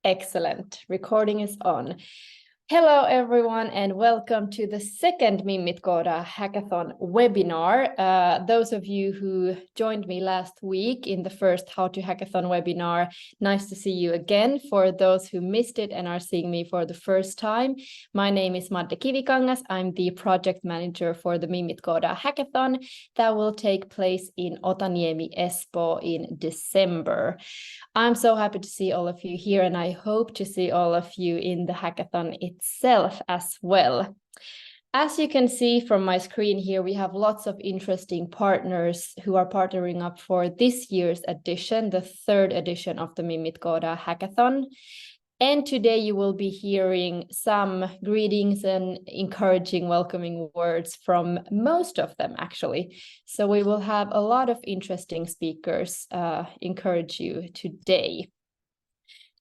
Excellent. Recording is on. Hello, everyone, and welcome to the second Mimmit koodaa hackathon webinar. Those of you who joined me last week in the first How to Hackathon webinar, nice to see you again. For those who missed it and are seeing me for the first time, my name is Madde Kivikangas. I'm the project manager for the Mimmit koodaa hackathon that will take place in Otaniemi, Espoo in December. I'm so happy to see all of you here, and I hope to see all of you in the hackathon itself as well. As you can see from my screen here, we have lots of interesting partners who are partnering up for this year's edition, the third edition of the Mimmit koodaa hackathon. And today you will be hearing some greetings and encouraging, welcoming words from most of them, actually. So we will have a lot of interesting speakers encourage you today.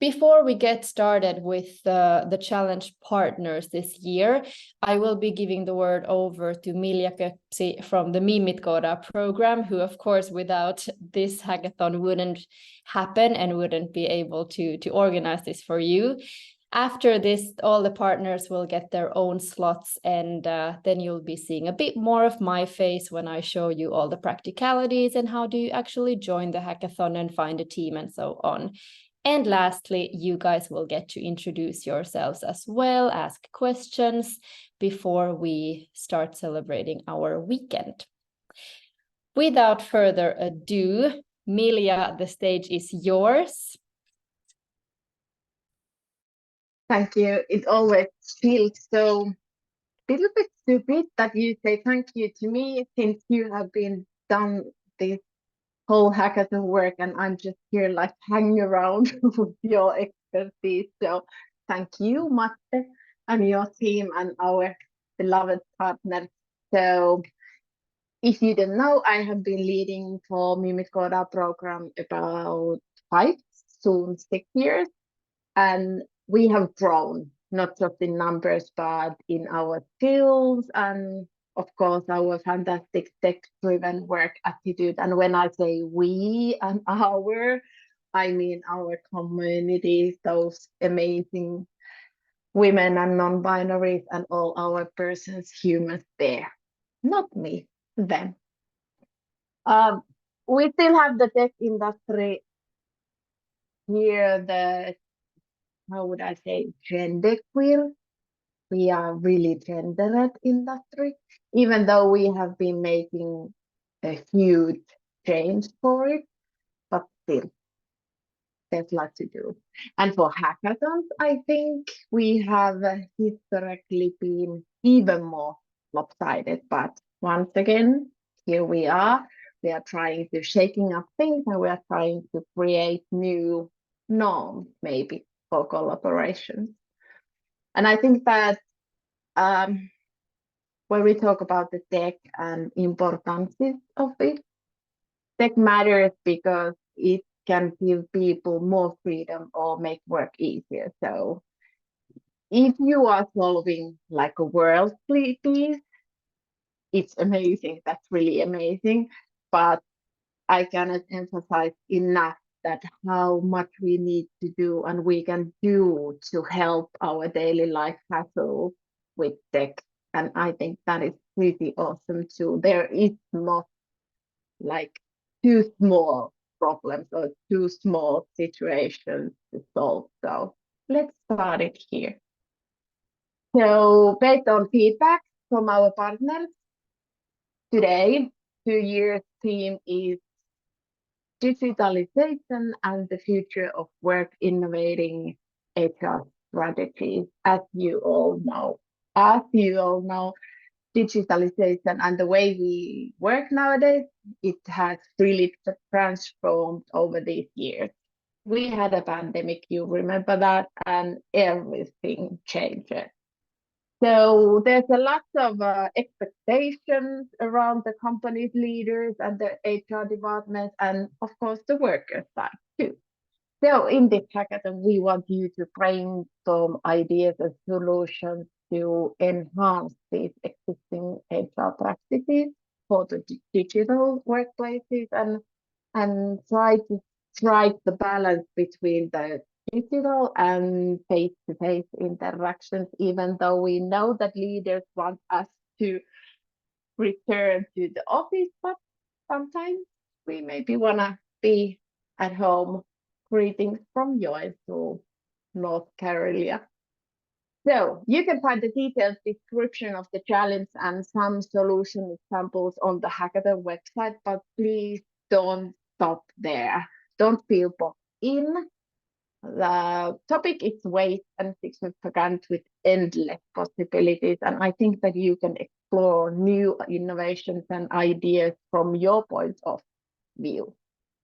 Before we get started with the challenge partners this year, I will be giving the word over to Milja Köpsi from the Mimmit koodaa program, who, of course, without this hackathon wouldn't happen and wouldn't be able to organize this for you. After this, all the partners will get their own slots, and then you'll be seeing a bit more of my face when I show you all the practicalities and how do you actually join the hackathon and find a team and so on. And lastly, you guys will get to introduce yourselves as well, ask questions before we start celebrating our weekend. Without further ado, Milja, the stage is yours. Thank you. It always feels so a little bit stupid that you say thank you to me since you have been done this whole hackathon work and I'm just here like hanging around with your expertise. So thank you, Matte, and your team and our beloved partners. So if you don't know, I have been leading for Mimmit koodaa program about 5, soon 6 years. And we have grown, not just in numbers, but in our skills and, of course, our fantastic tech-driven work attitude. And when I say we and our, I mean our communities, those amazing women and non-binaries and all our persons, humans there. Not me, them. We still have the tech industry here, how would I say, genderqueer. We are really gendered industry, even though we have been making a huge change for it, but still, there's a lot to do. And for hackathons, I think we have historically been even more lopsided, but once again, here we are. We are trying to shaking up things and we are trying to create new norms, maybe, for collaborations. And I think that when we talk about the tech and importances of it, tech matters because it can give people more freedom or make work easier. So if you are solving like a world peace, it's amazing. That's really amazing. But I cannot emphasize enough that how much we need to do and we can do to help our daily life hassle with tech. And I think that is really awesome too. There is not like too small problems or too small situations to solve. So let's start it here. So based on feedback from our partners, today, 2 years theme is digitalization and the future of work innovating HR strategies. As you all know, digitalization and the way we work nowadays, it has really transformed over these years. We had a pandemic, you remember that, and everything changed. So there's a lot of expectations around the company's leaders and the HR department, and of course the workers' side too. So in this hackathon, we want you to brainstorm ideas and solutions to enhance these existing HR practices for the digital workplaces and try to strike the balance between the digital and face-to-face interactions, even though we know that leaders want us to return to the office, but sometimes we maybe want to be at home. Greetings from Joensuu, North Carolina. So you can find the detailed description of the challenge and some solution examples on the hackathon website, but please don't stop there. Don't feel boxed in. The topic is waste and significant with endless possibilities. And I think that you can explore new innovations and ideas from your point of view.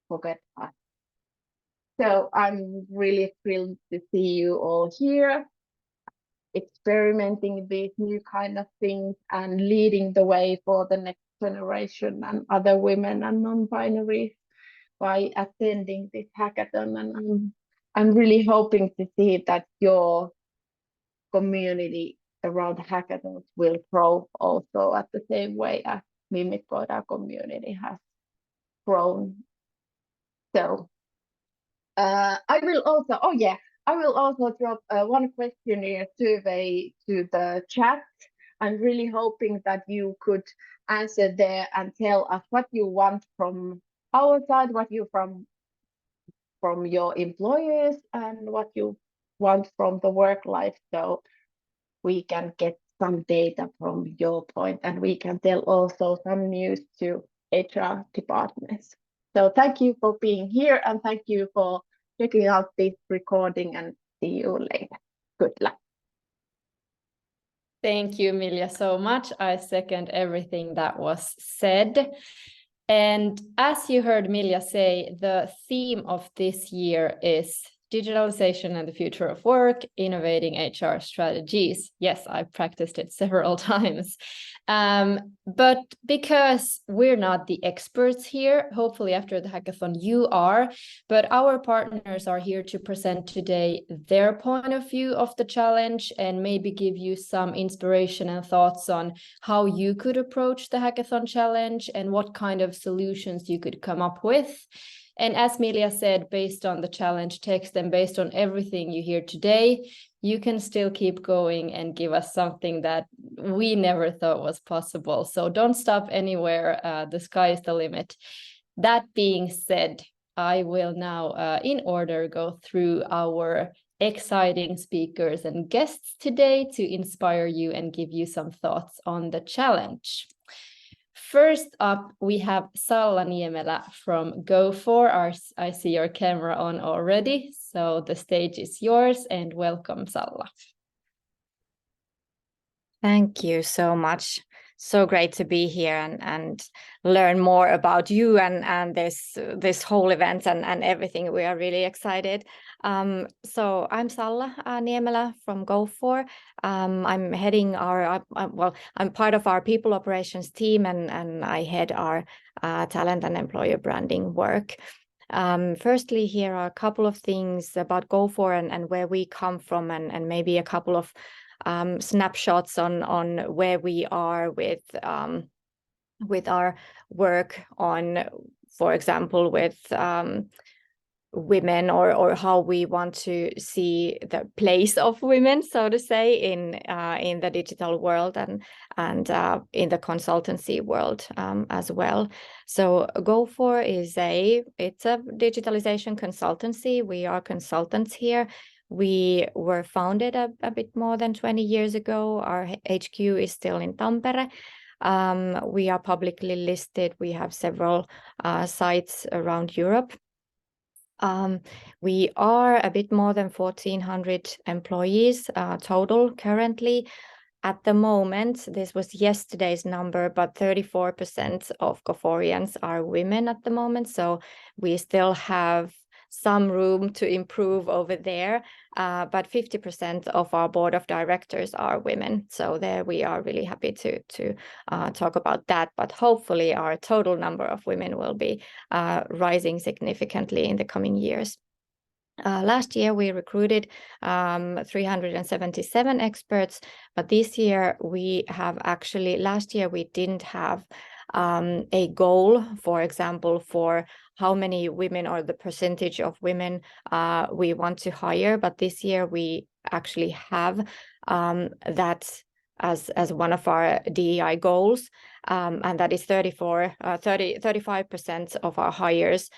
Forget us. So I'm really thrilled to see you all here, experimenting these new kind of things and leading the way for the next generation and other women and non-binaries by attending this hackathon. And I'm really hoping to see that your community around hackathons will grow also at the same way as Mimmit koodaa community has grown. So I will also, oh yeah, I will also drop one questionnaire survey to the chat. I'm really hoping that you could answer there and tell us what you want from our side, what you from your employers, and what you want from the work life, so we can get some data from your point and we can tell also some news to HR departments. So thank you for being here and thank you for checking out this recording and see you later. Good luck. Thank you, Milja, so much. I second everything that was said. And as you heard Milja say, the theme of this year is digitalization and the future of work, innovating HR strategies. Yes, I've practiced it several times. But because we're not the experts here, hopefully after the hackathon you are, but our partners are here to present today their point of view of the challenge and maybe give you some inspiration and thoughts on how you could approach the hackathon challenge and what kind of solutions you could come up with. And as Milja said, based on the challenge text and based on everything you hear today, you can still keep going and give us something that we never thought was possible. So don't stop anywhere. The sky is the limit. That being said, I will now, in order, go through our exciting speakers and guests today to inspire you and give you some thoughts on the challenge. First up, we have Salla Niemelä from Go4. I see your camera on already, so the stage is yours, and welcome, Salla. Thank you so much. So great to be here and learn more about you and this whole event and everything. We are really excited. So I'm Salla Niemelä from Go4. I'm heading I'm part of our people operations team and I head our talent and employer branding work. Firstly, here are a couple of things about Go4 and where we come from and maybe a couple of snapshots on where we are with our work on, for example, with women or how we want to see the place of women, so to say, in the digital world and in the consultancy world as well. So Go4 it's a digitalization consultancy. We are consultants here. We were founded a bit more than 20 years ago. Our HQ is still in Tampere. We are publicly listed. We have several sites around Europe. We are a bit more than 1,400 employees total currently. At the moment, this was yesterday's number, but 34% of Go4ians are women at the moment. So we still have some room to improve over there, but 50% of our board of directors are women. So there we are really happy to talk about that. But hopefully our total number of women will be rising significantly in the coming years. Last year we recruited 377 experts, but this year last year we didn't have a goal, for example, for how many women or the percentage of women we want to hire. But this year we actually have that as one of our DEI goals, and that is 35% of our hires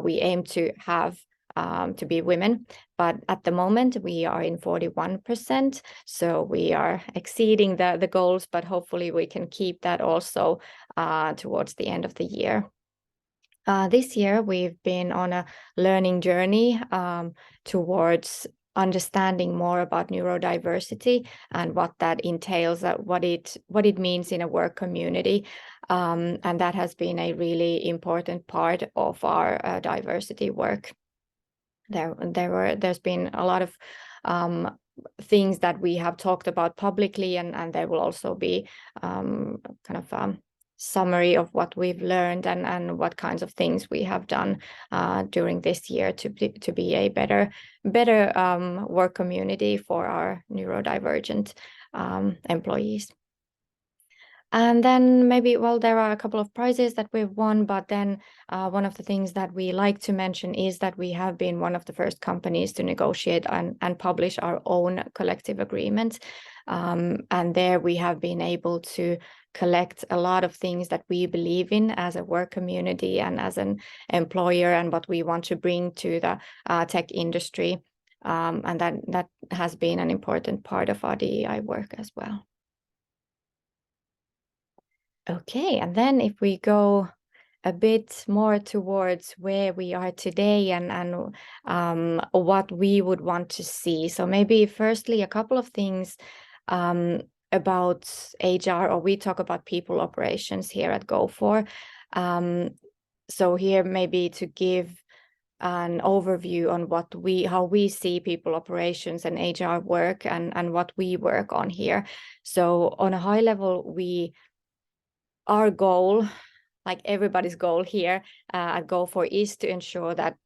we aim to have to be women. But at the moment we are in 41%, so we are exceeding the goals, but hopefully we can keep that also towards the end of the year. This year we've been on a learning journey towards understanding more about neurodiversity and what that entails, what it means in a work community, and that has been a really important part of our diversity work. There's been a lot of things that we have talked about publicly, and there will also be summary of what we've learned and what kinds of things we have done during this year to be a better work community for our neurodivergent employees. And then maybe, well, there are a couple of prizes that we've won, but then one of the things that we like to mention is that we have been one of the first companies to negotiate and publish our own collective agreement. And there we have been able to collect a lot of things that we believe in as a work community and as an employer, and what we want to bring to the tech industry. And that has been an important part of our DEI work as well. Okay, and then if we go a bit more towards where we are today and what we would want to see. So maybe firstly, a couple of things about HR, or we talk about people operations here at Go4. So here maybe to give an overview on how we see people operations and HR work and what we work on here. So on a high level, our goal, like everybody's goal here at Go4, is to ensure that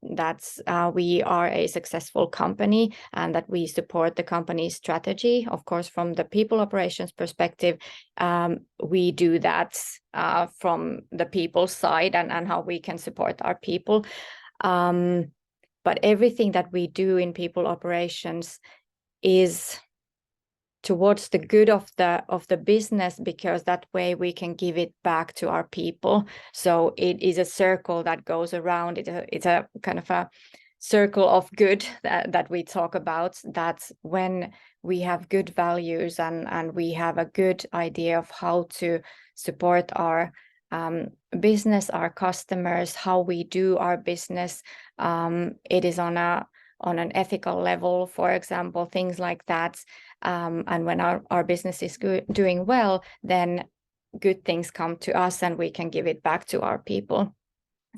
we are a successful company and that we support the company's strategy. Of course, from the people operations perspective, we do that from the people side and how we can support our people. But everything that we do in people operations is towards the good of the business, because that way we can give it back to our people. So it is a circle that goes around. It's a kind of a circle of good that we talk about, that when we have good values and we have a good idea of how to support our business, our customers, how we do our business, it is on an ethical level, for example, things like that. And when our business is doing well, then good things come to us and we can give it back to our people.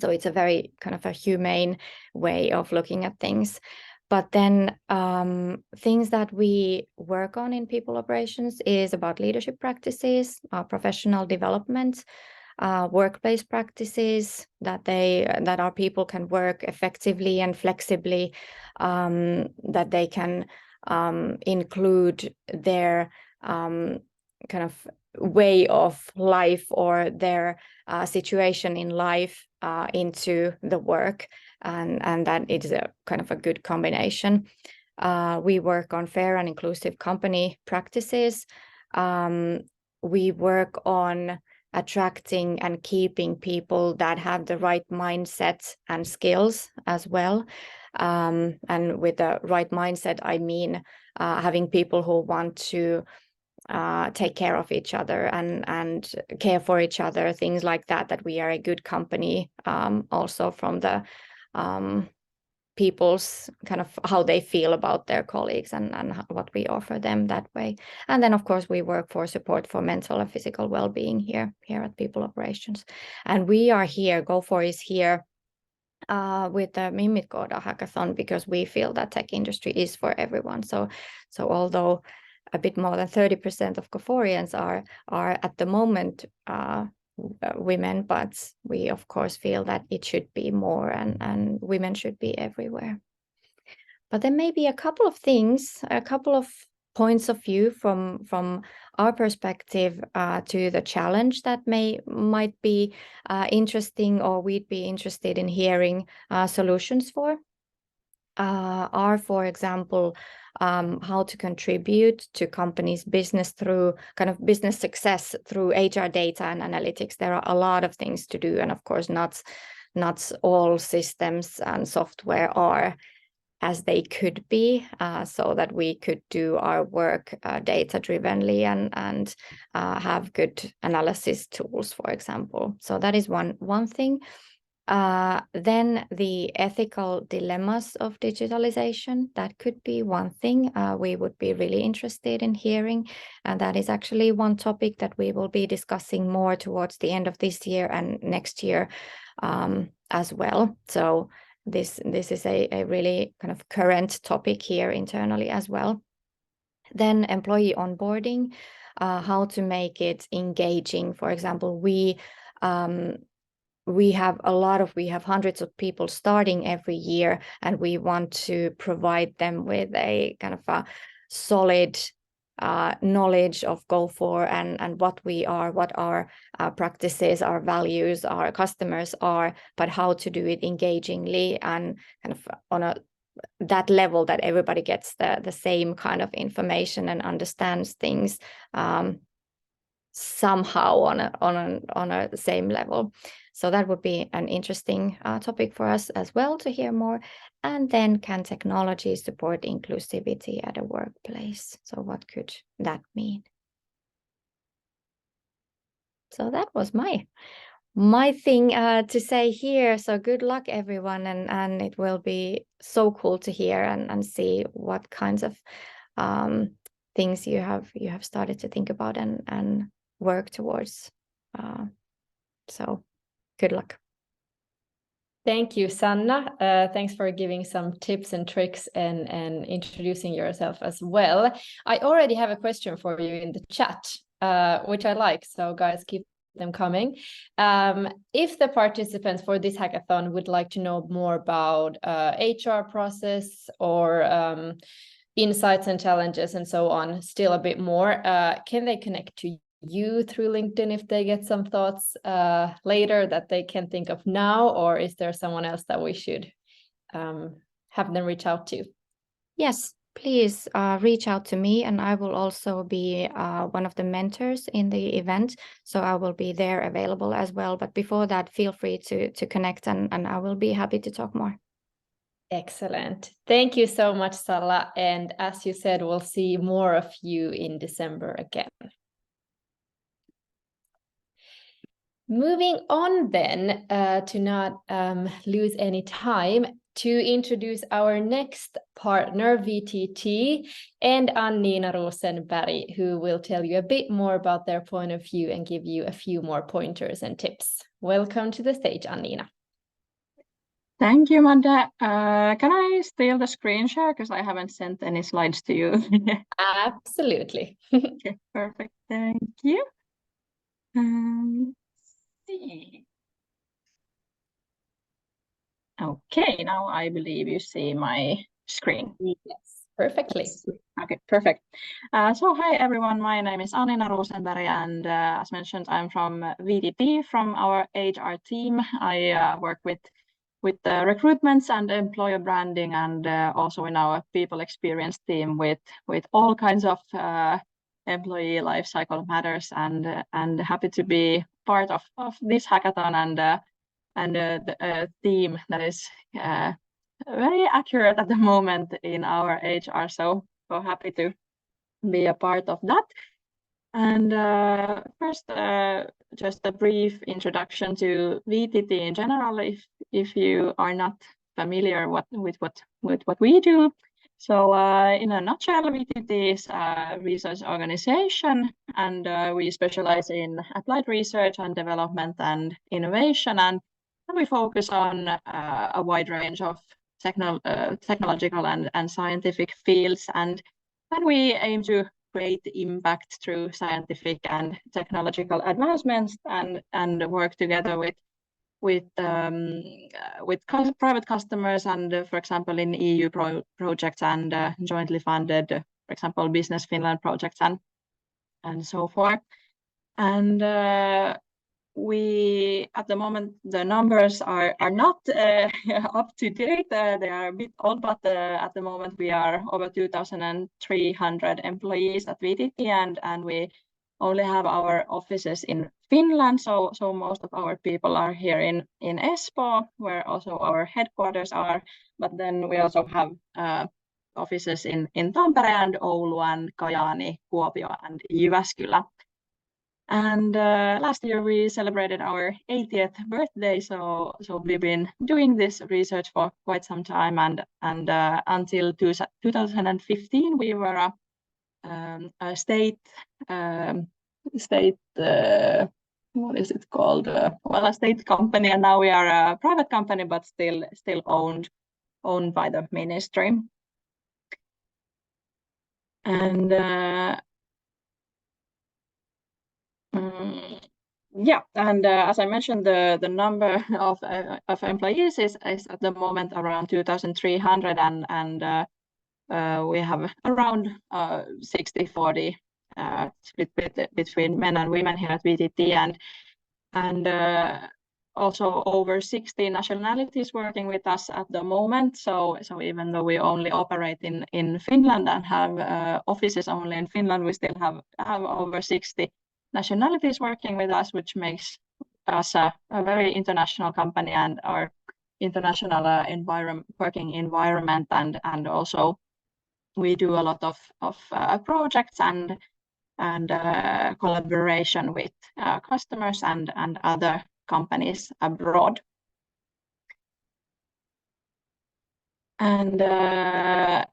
So it's a very kind of a humane way of looking at things. But then things that we work on in people operations is about leadership practices, professional development, workplace practices, that our people can work effectively and flexibly, that they can include their kind of way of life or their situation in life into the work, and that it is a kind of a good combination. We work on fair and inclusive company practices. We work on attracting and keeping people that have the right mindset and skills as well. And with the right mindset, I mean having people who want to take care of each other and care for each other, things like that we are a good company, also from the people's kind of how they feel about their colleagues and what we offer them that way. And then of course we work for support for mental and physical well-being here at People Operations. And we are here, Go4 is here with the Mimmit koodaa hackathon, because we feel that tech industry is for everyone. So although a bit more than 30% of Go4ians are at the moment women, but we of course feel that it should be more, and women should be everywhere. But there may be a couple of things, a couple of points of view from our perspective to the challenge that might be interesting, or we'd be interested in hearing solutions for. Are, for example, how to contribute to companies' business through kind of business success through HR data and analytics. There are a lot of things to do, and of course not all systems and software are as they could be, so that we could do our work data-drivenly and have good analysis tools, for example. So that is one thing. Then the ethical dilemmas of digitalization, that could be one thing we would be really interested in hearing. And that is actually one topic that we will be discussing more towards the end of this year and next year as well. So this is a really kind of current topic here internally as well. Then employee onboarding, how to make it engaging. For example, we have hundreds of people starting every year, and we want to provide them with a kind of a solid knowledge of Gofore and what we are, what our practices, our values, our customers are, but how to do it engagingly and kind of on that level that everybody gets the same kind of information and understands things somehow on a same level. So that would be an interesting topic for us as well to hear more. And then, can technology support inclusivity at a workplace? So what could that mean? So that was my thing to say here. So good luck, everyone, and it will be so cool to hear and see what kinds of things you have started to think about and work towards. So good luck. Thank you, Sanna. Thanks for giving some tips and tricks and introducing yourself as well. I already have a question for you in the chat, which I like. So guys, keep them coming. If the participants for this hackathon would like to know more about HR process or insights and challenges and so on, still a bit more, can they connect to you through LinkedIn if they get some thoughts later that they can think of now, or is there someone else that we should have them reach out to? Yes, please reach out to me, and I will also be one of the mentors in the event, so I will be there available as well. But before that, feel free to connect, and I will be happy to talk more. Excellent. Thank you so much, Salla. And as you said, we'll see more of you in December again. Moving on then, to not lose any time, to introduce our next partner, VTT, and Anniina Rosenberg, who will tell you a bit more about their point of view and give you a few more pointers and tips. Welcome to the stage, Anniina. Thank you, Madde. Can I steal the screen share because I haven't sent any slides to you? Absolutely. Okay, perfect. Thank you. See. Okay, now I believe you see my screen. Yes, perfectly. Okay, perfect. So hi everyone, my name is Anniina Rosenberg, and as mentioned, I'm from VTT, from our HR team. I work with the recruitments and employer branding, and also in our people experience team with all kinds of employee lifecycle matters, and happy to be part of this hackathon and the theme that is very accurate at the moment in our HR. So happy to be a part of that. And first, just a brief introduction to VTT in general, if you are not familiar with what we do. So in a nutshell, VTT is a research organization, and we specialize in applied research and development and innovation, and we focus on a wide range of technological and scientific fields, and we aim to create impact through scientific and technological advancements, and work together with private customers, and for example in EU projects and jointly funded for example, Business Finland projects and so forth. And we, at the moment, the numbers are not up to date. They are a bit old, but at the moment we are over 2,300 employees at VTT, and we only have our offices in Finland. So most of our people are here in Espoo, where also our headquarters are. But then we also have offices in Tampere and Oulu and Kajaani, Kuopio and Jyväskylä. And last year we celebrated our 80th birthday, so we've been doing this research for quite some time, and until 2015 we were a state what is it called? Well, a state company, and now we are a private company, but still owned by the ministry. And yeah, and as I mentioned, the number of employees is at the moment around 2,300, and we have around 60-40 split between men and women here at VTT, and also over 60 nationalities working with us at the moment. So even though we only operate in Finland and have offices only in Finland, we still have over 60 nationalities working with us, which makes us a very international company, and our international working environment, and also we do a lot of projects and collaboration with customers and other companies abroad. And yeah,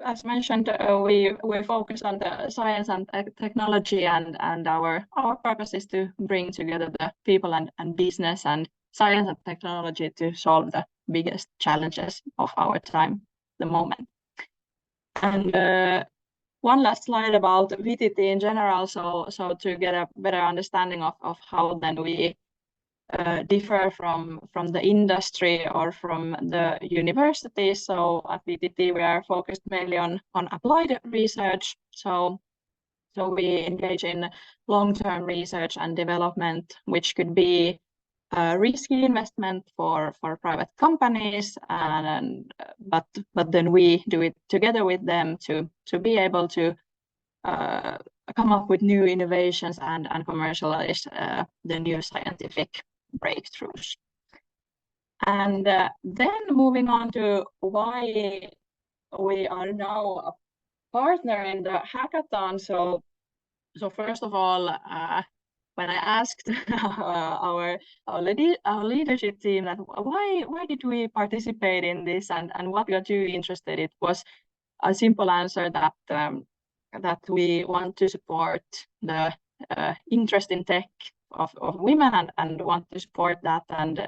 as mentioned, we focus on the science and technology, and our purpose is to bring together the people and business and science and technology to solve the biggest challenges of our time at the moment. And one last slide about VTT in general, so to get a better understanding of how then we differ from the industry or from the university. So at VTT we are focused mainly on applied research. So we engage in long-term research and development, which could be risky investment for private companies, but then we do it together with them to be able to come up with new innovations and commercialize the new scientific breakthroughs. And then moving on to why we are now a partner in the hackathon. So first of all, when I asked our leadership team that why did we participate in this and what got you interested, it was a simple answer that we want to support the interest in tech of women and want to support that and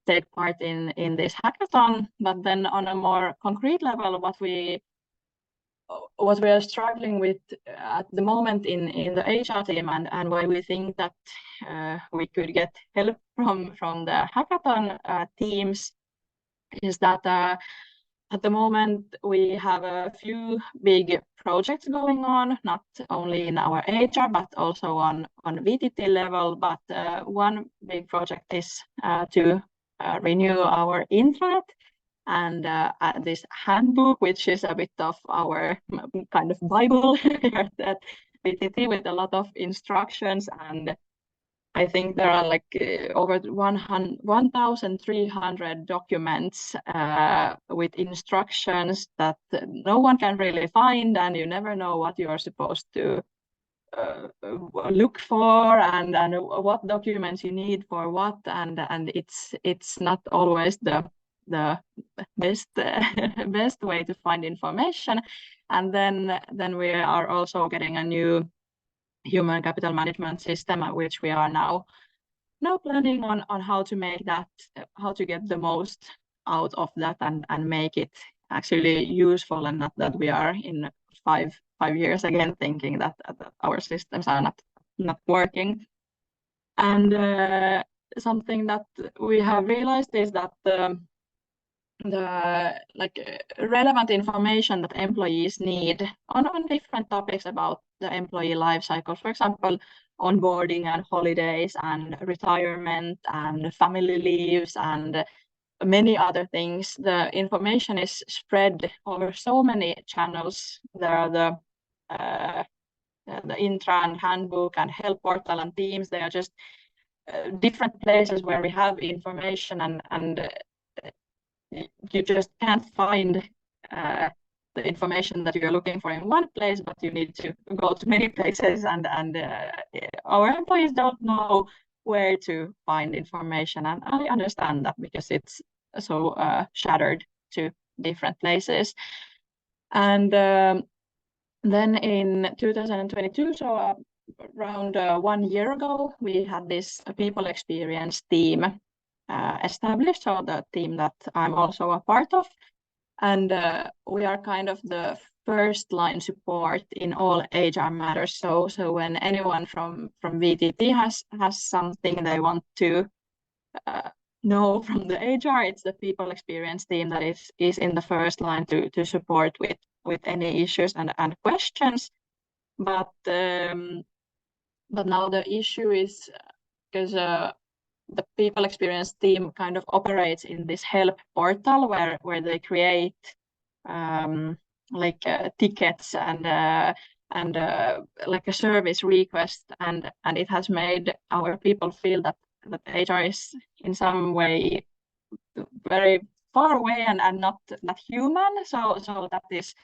take part in this hackathon. But then on a more concrete level, what we are struggling with at the moment in the HR team, and why we think that we could get help from the hackathon teams, is that at the moment we have a few big projects going on, not only in our HR but also on VTT level. But one big project is to renew our intranet and this handbook, which is a bit of our kind of Bible here at VTT, with a lot of instructions. And I think there are like over 1,300 documents with instructions that no one can really find, and you never know what you are supposed to look for and what documents you need for what, and it's not always the best way to find information. And then we are also getting a new human capital management system, which we are now planning on how to make that, how to get the most out of that and make it actually useful, and not that we are in five years again thinking that our systems are not working. And something that we have realized is that relevant information that employees need on different topics about the employee life cycle. For example, onboarding and holidays and retirement and family leaves and many other things. The information is spread over so many channels. There are the intra and handbook and help portal and teams. They are just different places where we have information, and you just can't find the information that you're looking for in one place, but you need to go to many places, and our employees don't know where to find information, and I understand that because it's so shattered to different places. And then in 2022, so around 1 year ago, we had this people experience team established, so the team that I'm also a part of. And we are kind of the first line support in all HR matters. So when anyone from VTT has something they want to know from the HR, it's the people experience team that is in the first line to support with any issues and questions. But now the issue is because the people experience team kind of operates in this help portal where they create tickets and like a service request, and it has made our people feel that HR is in some way very far away and not human. So that is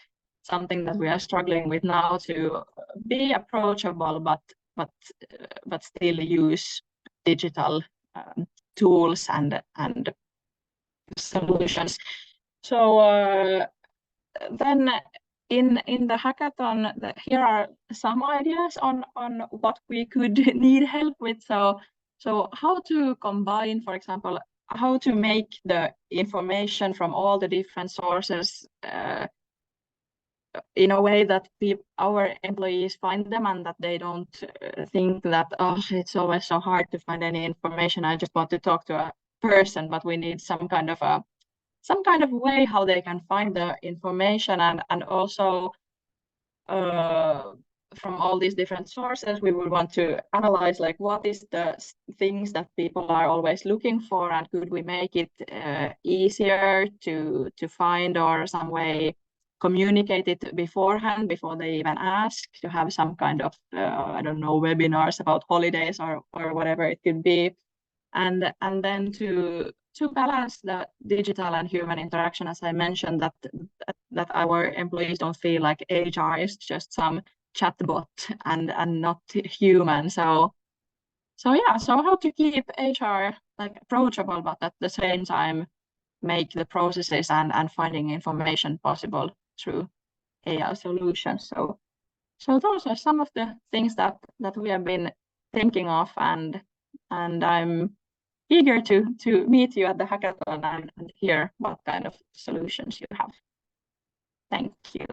something that we are struggling with now, to be approachable but still use digital tools and solutions. So then in the hackathon, here are some ideas on what we could need help with. So how to combine, for example, how to make the information from all the different sources in a way that our employees find them, and that they don't think that, oh, it's always so hard to find any information. I just want to talk to a person, but we need some kind of way how they can find the information, and also from all these different sources, we would want to analyze like what is the things that people are always looking for, and could we make it easier to find, or some way communicate it beforehand before they even ask, to have some kind of I don't know, webinars about holidays or whatever it could be, and then to balance the digital and human interaction, as I mentioned, that our employees don't feel like HR is just some chatbot and not human. So how to keep HR like approachable, but at the same time make the processes and finding information possible through AI solutions. So those are some of the things that we have been thinking of, and I'm eager to meet you at the hackathon and hear what kind of solutions you have. Thank you.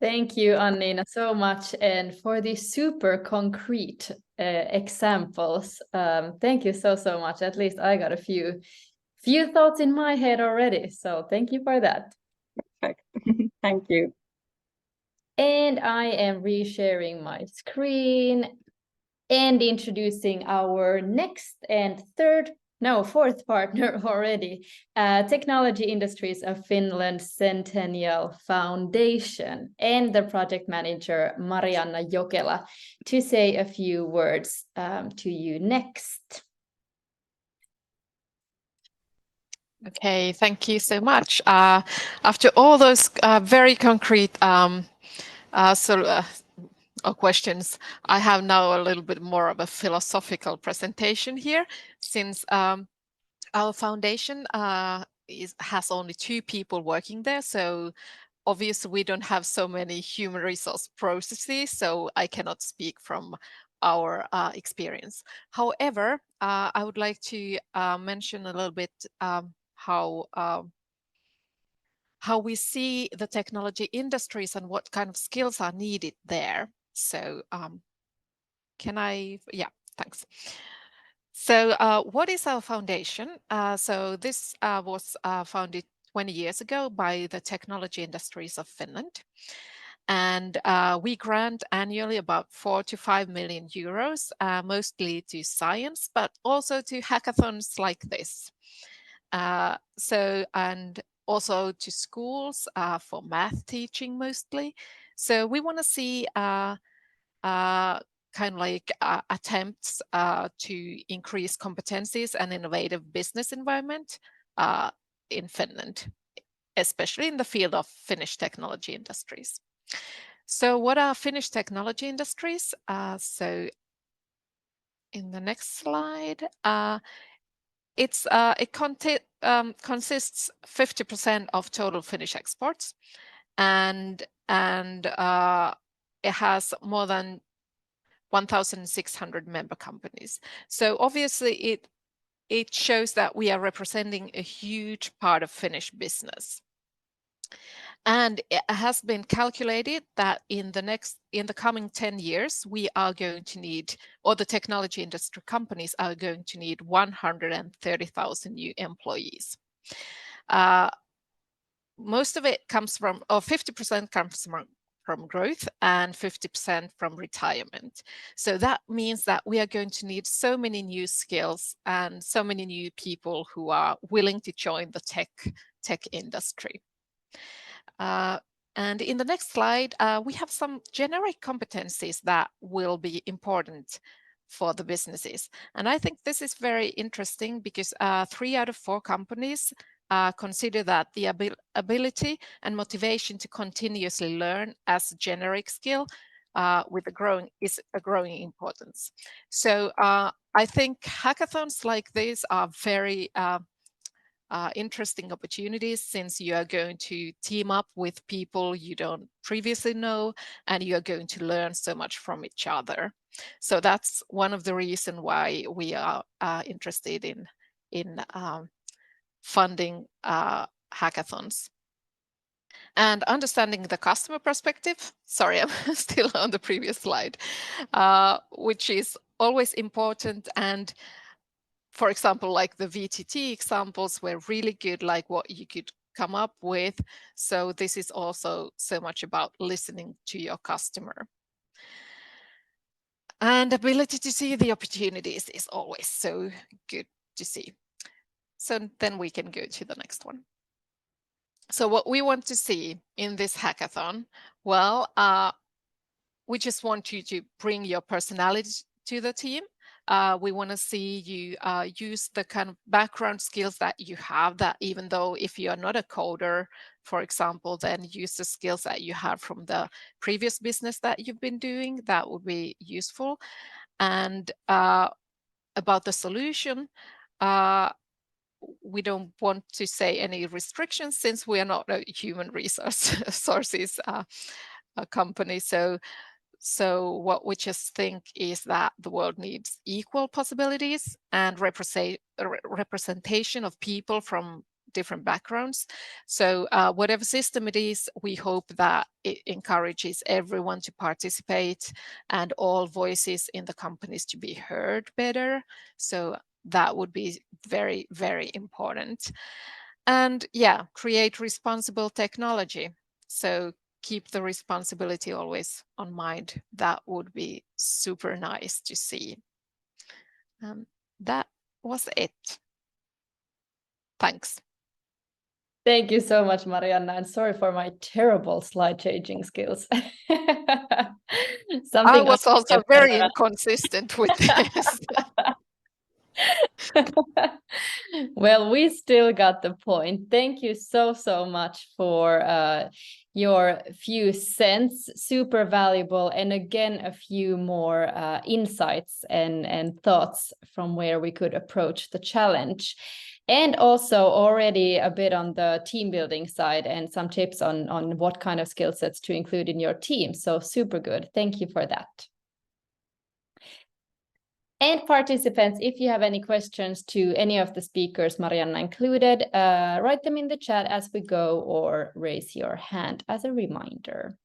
Thank you, Annina, so much, and for these super concrete examples. Thank you so much. At least I got a few thoughts in my head already. So thank you for that. Perfect. Thank you. And I am resharing my screen and introducing our next and fourth partner already, Technology Industries of Finland Centennial Foundation, and the project manager Marianna Jokela, to say a few words to you next. Okay, thank you so much. After all those very concrete questions, I have now a little bit more of a philosophical presentation here, since our foundation has only 2 people working there, so obviously we don't have so many human resource processes, so I cannot speak from our experience. However, I would like to mention a little bit how we see the technology industries and what kind of skills are needed there. So yeah, thanks. So what is our foundation? So this was founded 20 years ago by the technology industries of Finland. And we grant annually about 4 to 5 million euros, mostly to science, but also to hackathons like this. And also to schools for math teaching mostly. So we want to see kind of like attempts to increase competencies and innovative business environment in Finland, especially in the field of Finnish technology industries. So what are Finnish technology industries? So in the next slide, it consists 50% of total Finnish exports, and it has more than 1,600 member companies. So obviously it shows that we are representing a huge part of Finnish business. And it has been calculated that in the coming 10 years, we are going to need, or the technology industry companies are going to need 130,000 new employees. Most of it comes from, or 50% comes from growth and 50% from retirement. So that means that we are going to need so many new skills and so many new people who are willing to join the tech industry. And in the next slide, we have some generic competencies that will be important for the businesses. And I think this is very interesting because 3 out of 4 companies consider that the ability and motivation to continuously learn as a generic skill is a growing importance. So I think hackathons like this are very interesting opportunities, since you are going to team up with people you don't previously know, and you are going to learn so much from each other. So that's one of the reasons why we are interested in funding hackathons. And understanding the customer perspective, sorry, I'm still on the previous slide, which is always important. And for example, like the VTT examples were really good, like what you could come up with. So this is also so much about listening to your customer. And ability to see the opportunities is always so good to see. So then we can go to the next one. So what we want to see in this hackathon, well, we just want you to bring your personality to the team. We want to see you use the kind of background skills that you have, that even though if you are not a coder, for example, then use the skills that you have from the previous business that you've been doing. That would be useful. And about the solution, we don't want to say any restrictions, since we are not a human resources company. So what we just think is that the world needs equal possibilities and representation of people from different backgrounds. So whatever system it is, we hope that it encourages everyone to participate and all voices in the companies to be heard better. So that would be very, very important. And yeah, create responsible technology. So keep the responsibility always on mind. That would be super nice to see. That was it. Thanks. Thank you so much, Marianna, and sorry for my terrible slide changing skills. I was also very inconsistent with this. Well, we still got the point. Thank you so much for your few cents, super valuable, and again a few more insights and thoughts from where we could approach the challenge. And also already a bit on the team building side and some tips on what kind of skill sets to include in your team. So super good. Thank you for that. And participants, if you have any questions to any of the speakers, Marianna included, write them in the chat as we go or raise your hand as a reminder.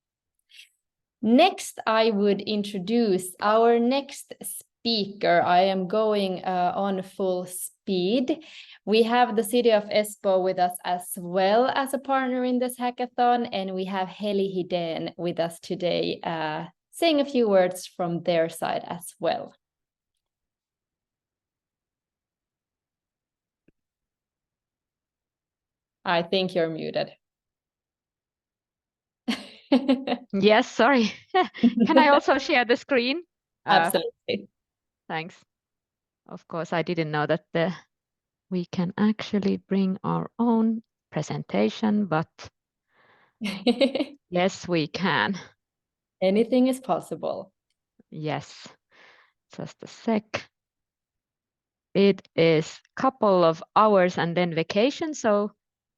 Next, I would introduce our next speaker. I am going on full speed. We have the city of Espoo with us as well as a partner in this hackathon, and we have Heli Hiden with us today, saying a few words from their side as well. I think you're muted. Yes, sorry. Can I also share the screen? Absolutely. Thanks. Of course, I didn't know that we can actually bring our own presentation, but yes, we can. Anything is possible. Yes, just a sec. It is a couple of hours and then vacation, so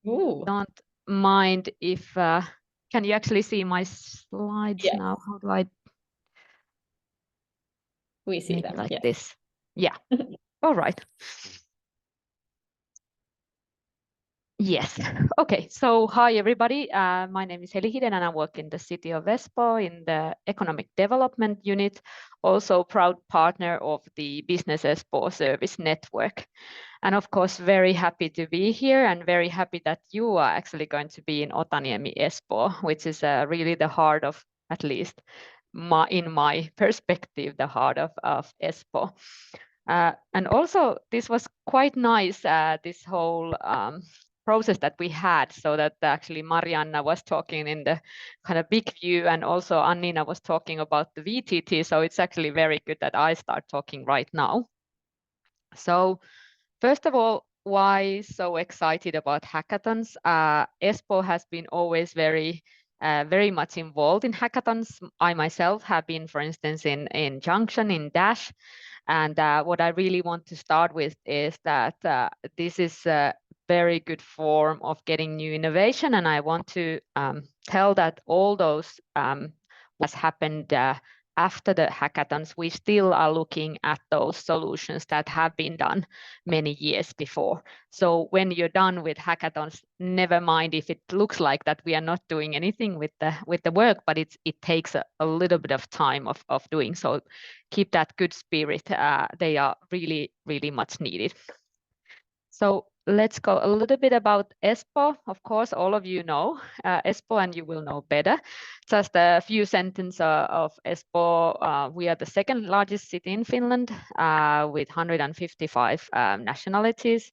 don't mind if, can you actually see my slides now? How do I? We see them like this. Yeah. All right. Yes. Okay. So hi, everybody. My name is Heli Hiden and I work in the city of Espoo in the economic development unit, also proud partner of the Business Espoo service network. And of course, very happy to be here and very happy that you are actually going to be in Otaniemi, Espoo, which is really the heart of, at least in my perspective, the heart of Espoo. And also, this was quite nice, this whole process that we had, so that actually Marianna was talking in the kind of big view, and also Annina was talking about the VTT. So it's actually very good that I start talking right now. So first of all, why so excited about hackathons? Espoo has been always very much involved in hackathons. I myself have been, for instance, in Junction, in Dash. And what I really want to start with is that this is a very good form of getting new innovation. And I want to tell that all those what's happened after the hackathons, we still are looking at those solutions that have been done many years before. So when you're done with hackathons, never mind if it looks like that we are not doing anything with the work, but it takes a little bit of time of doing so. Keep that good spirit. They are really, really much needed. So let's go a little bit about Espoo. Of course, all of you know Espoo, and you will know better. Just a few sentences of Espoo. We are the second largest city in Finland with 155 nationalities.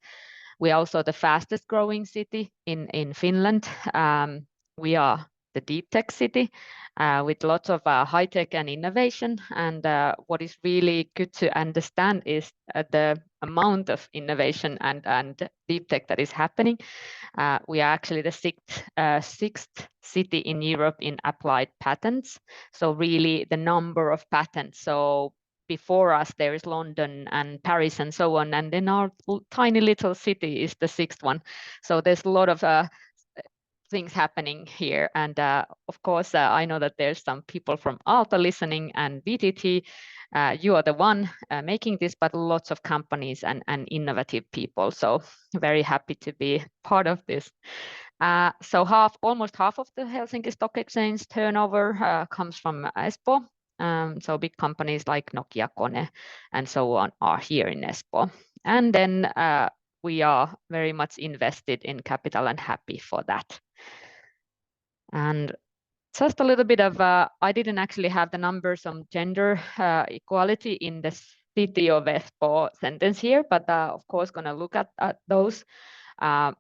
We are also the fastest growing city in Finland. We are the deep tech city with lots of high tech and innovation. And what is really good to understand is the amount of innovation and deep tech that is happening. We are actually the sixth city in Europe in applied patents. So really the number of patents. So before us, there is London and Paris and so on. And then our tiny little city is the sixth one. So there's a lot of things happening here. And of course, I know that there's some people from Aalto listening and VTT. You are the one making this, but lots of companies and innovative people. So very happy to be part of this. So almost half of the Helsinki Stock Exchange turnover comes from Espoo. So big companies like Nokia, Kone, and so on are here in Espoo. And then we are very much invested in capital and happy for that. And just a little bit of, I didn't actually have the numbers on gender equality in the city of Espoo sentence here, but of course gonna look at those.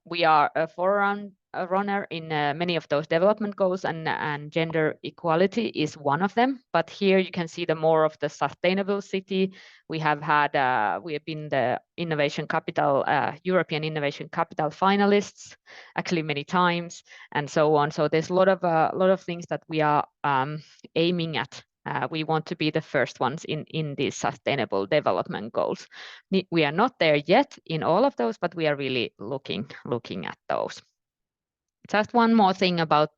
We are a forerunner in many of those development goals, and gender equality is one of them. But here you can see the more of the sustainable city. We have been the innovation capital, European innovation capital finalists, actually many times, and so on. So there's a lot of things that we are aiming at. We want to be the first ones in these sustainable development goals. We are not there yet in all of those, but we are really looking at those. Just one more thing about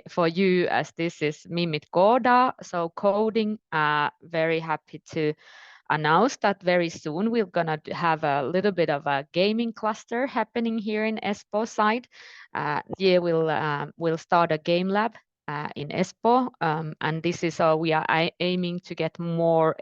for you, as this is Mimmit koodaa, so coding. Very happy to announce that very soon we're gonna have a little bit of a gaming cluster happening here in Espoo side. Yeah, we'll start a game lab in Espoo, and this is we are aiming to get more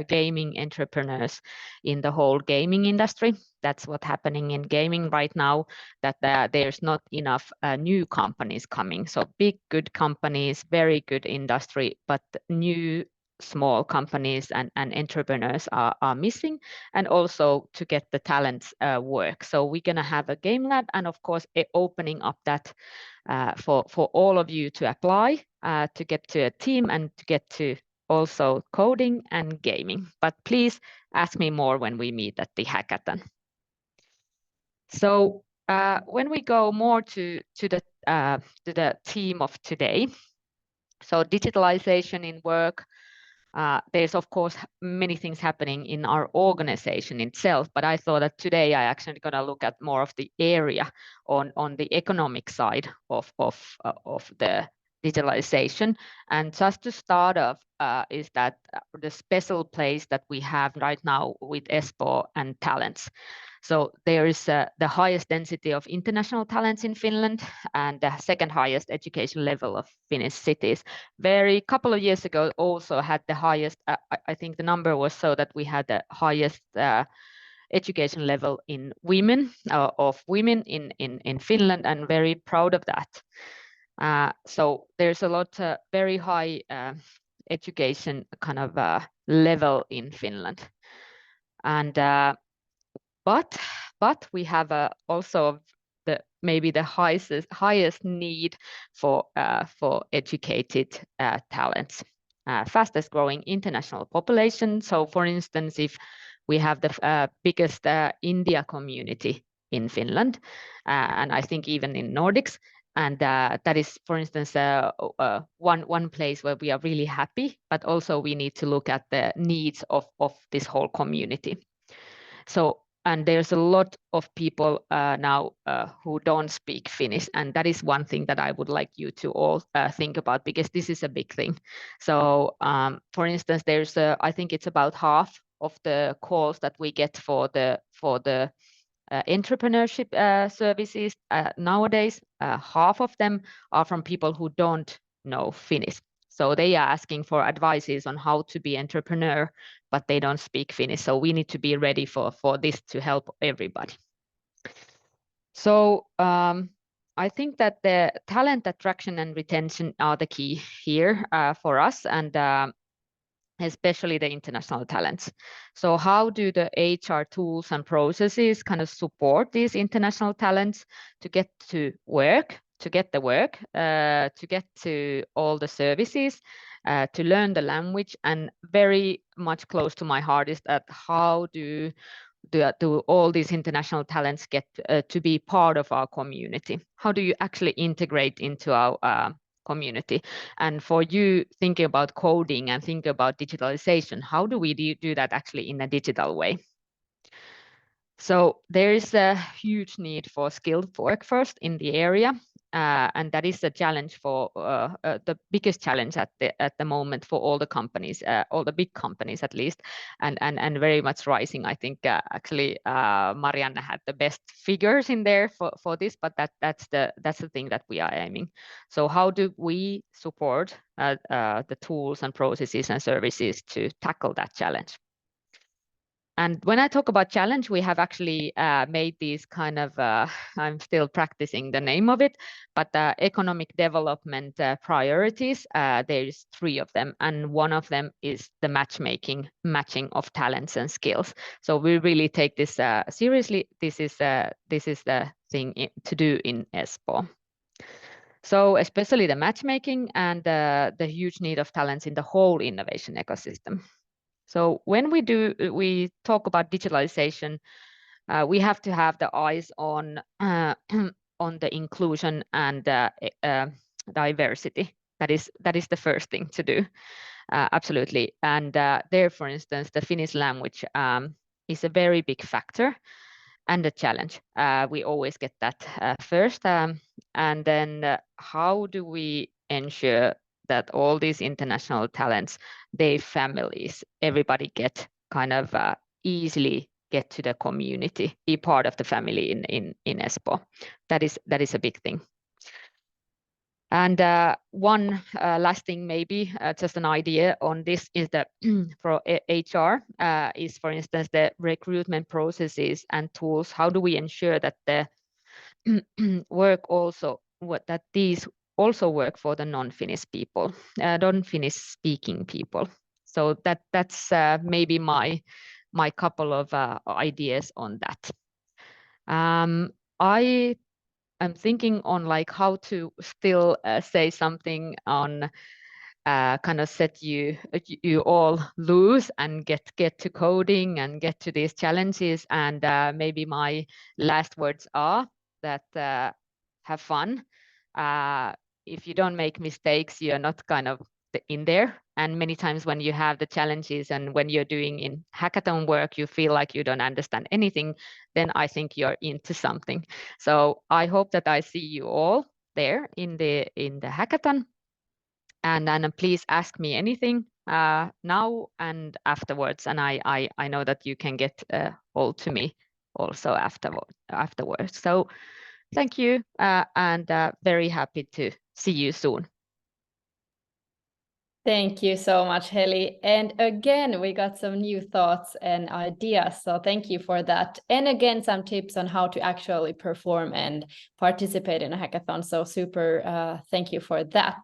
gaming entrepreneurs in the whole gaming industry. That's what's happening in gaming right now, that there's not enough new companies coming. So big, good companies, very good industry, but new small companies and entrepreneurs are missing, and also to get the talents work. So we're going to have a game lab, and of course opening up that for all of you to apply to get to a team and to get to also coding and gaming. But please ask me more when we meet at the hackathon. So when we go more to the theme of today, so digitalization in work, there's of course many things happening in our organization itself, but I thought that today I actually going to look at more of the area on the economic side of the digitalization. And just to start off is that the special place that we have right now with Espoo and talents. So there is the highest density of international talents in Finland and the second highest education level of Finnish cities. Very couple of years ago also had the highest, I think the number was so that we had the highest education level in women, of women in Finland, and very proud of that. So there's a lot very high education kind of level in Finland. And but we have also maybe the highest need for educated talents, fastest growing international population. So for instance, if we have the biggest India community in Finland, and I think even in Nordics, and that is, for instance, one place where we are really happy, but also we need to look at the needs of this whole community. So, and there's a lot of people now who don't speak Finnish, and that is one thing that I would like you to all think about, because this is a big thing. So, for instance, there's I think it's about half of the calls that we get for the entrepreneurship services nowadays. Half of them are from people who don't know Finnish. So they are asking for advices on how to be entrepreneur, but they don't speak Finnish. So we need to be ready for this to help everybody. So I think that the talent attraction and retention are the key here for us, and especially the international talents. So how do the HR tools and processes kind of support these international talents to get to work, to get the work, to get to all the services, to learn the language? And very much close to my heart is that how do all these international talents get to be part of our community? How do you actually integrate into our community? And for you thinking about coding and thinking about digitalization, how do we do that actually in a digital way? So there is a huge need for skilled workforce in the area, and that is a challenge for the biggest challenge at the moment for all the companies, all the big companies at least, and very much rising. I think actually Marianne had the best figures in there for this, but that's the thing that we are aiming. So how do we support the tools and processes and services to tackle that challenge? And when I talk about challenge, we have actually made these kind of, I'm still practicing the name of it, but economic development priorities. There's 3 of them, and one of them is the matching of talents and skills. So we really take this seriously. This is the thing to do in Espoo. So especially the matchmaking and the huge need of talents in the whole innovation ecosystem. So when we talk about digitalization, we have to have the eyes on the inclusion and diversity. That is the first thing to do, absolutely. And there, for instance, the Finnish language is a very big factor and a challenge. We always get that first, and then how do we ensure that all these international talents, their families, everybody get kind of easily get to the community, be part of the family in Espoo. That is a big thing. And one last thing, maybe just an idea on this is that for HR is, for instance, the recruitment processes and tools. How do we ensure that the work also that these also work for the non-Finnish people, non-Finnish speaking people? So that's maybe my couple of ideas on that. I'm thinking on like how to still say something on kind of set you all loose and get to coding and get to these challenges. And maybe my last words are that have fun. If you don't make mistakes, you're not kind of in there. And many times when you have the challenges and when you're doing in hackathon work, you feel like you don't understand anything, then I think you're into something. So I hope that I see you all there in the hackathon. And please ask me anything now and afterwards. And I know that you can get all to me also afterwards. So thank you, and very happy to see you soon. Thank you so much, Heli. And again, we got some new thoughts and ideas. So thank you for that. And again, some tips on how to actually perform and participate in a hackathon. So super, thank you for that.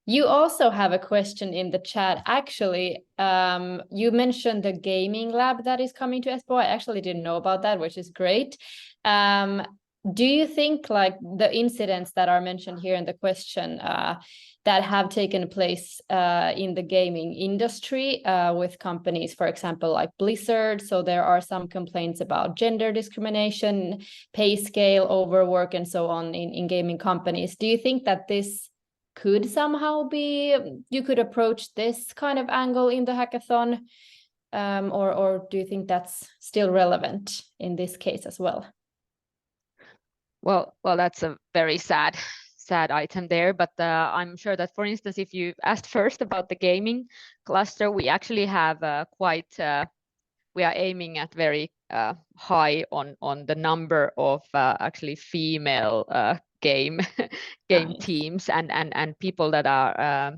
You also have a question in the chat. Actually, you mentioned the gaming lab that is coming to Espoo. I actually didn't know about that, which is great. Do you think like the incidents that are mentioned here in the question that have taken place in the gaming industry with companies, for example, like Blizzard? So there are some complaints about gender discrimination, pay scale, overwork, and so on in gaming companies. Do you think that this could somehow be, you could approach this kind of angle in the hackathon, or do you think that's still relevant in this case as well? Well, that's a very sad item there, but I'm sure that, for instance, if you asked first about the gaming cluster, we actually have we are aiming at very high on the number of actually female game Nice. teams and people that are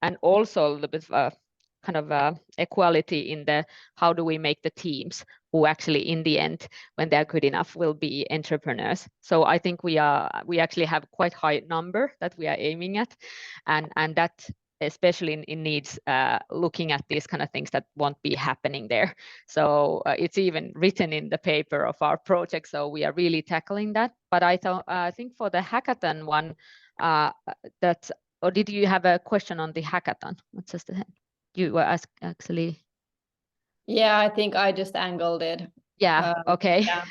and also a little bit kind of equality in the how do we make the teams who actually in the end, when they're good enough, will be entrepreneurs. So I think we actually have quite high number that we are aiming at, and that especially in needs looking at these kind of things that won't be happening there. So it's even written in the paper of our project. So we are really tackling that. But I think for the hackathon one, that's. Or did you have a question on the hackathon? What's just you were asked actually? Yeah, I think I just angled it. Yeah. Okay. Yeah.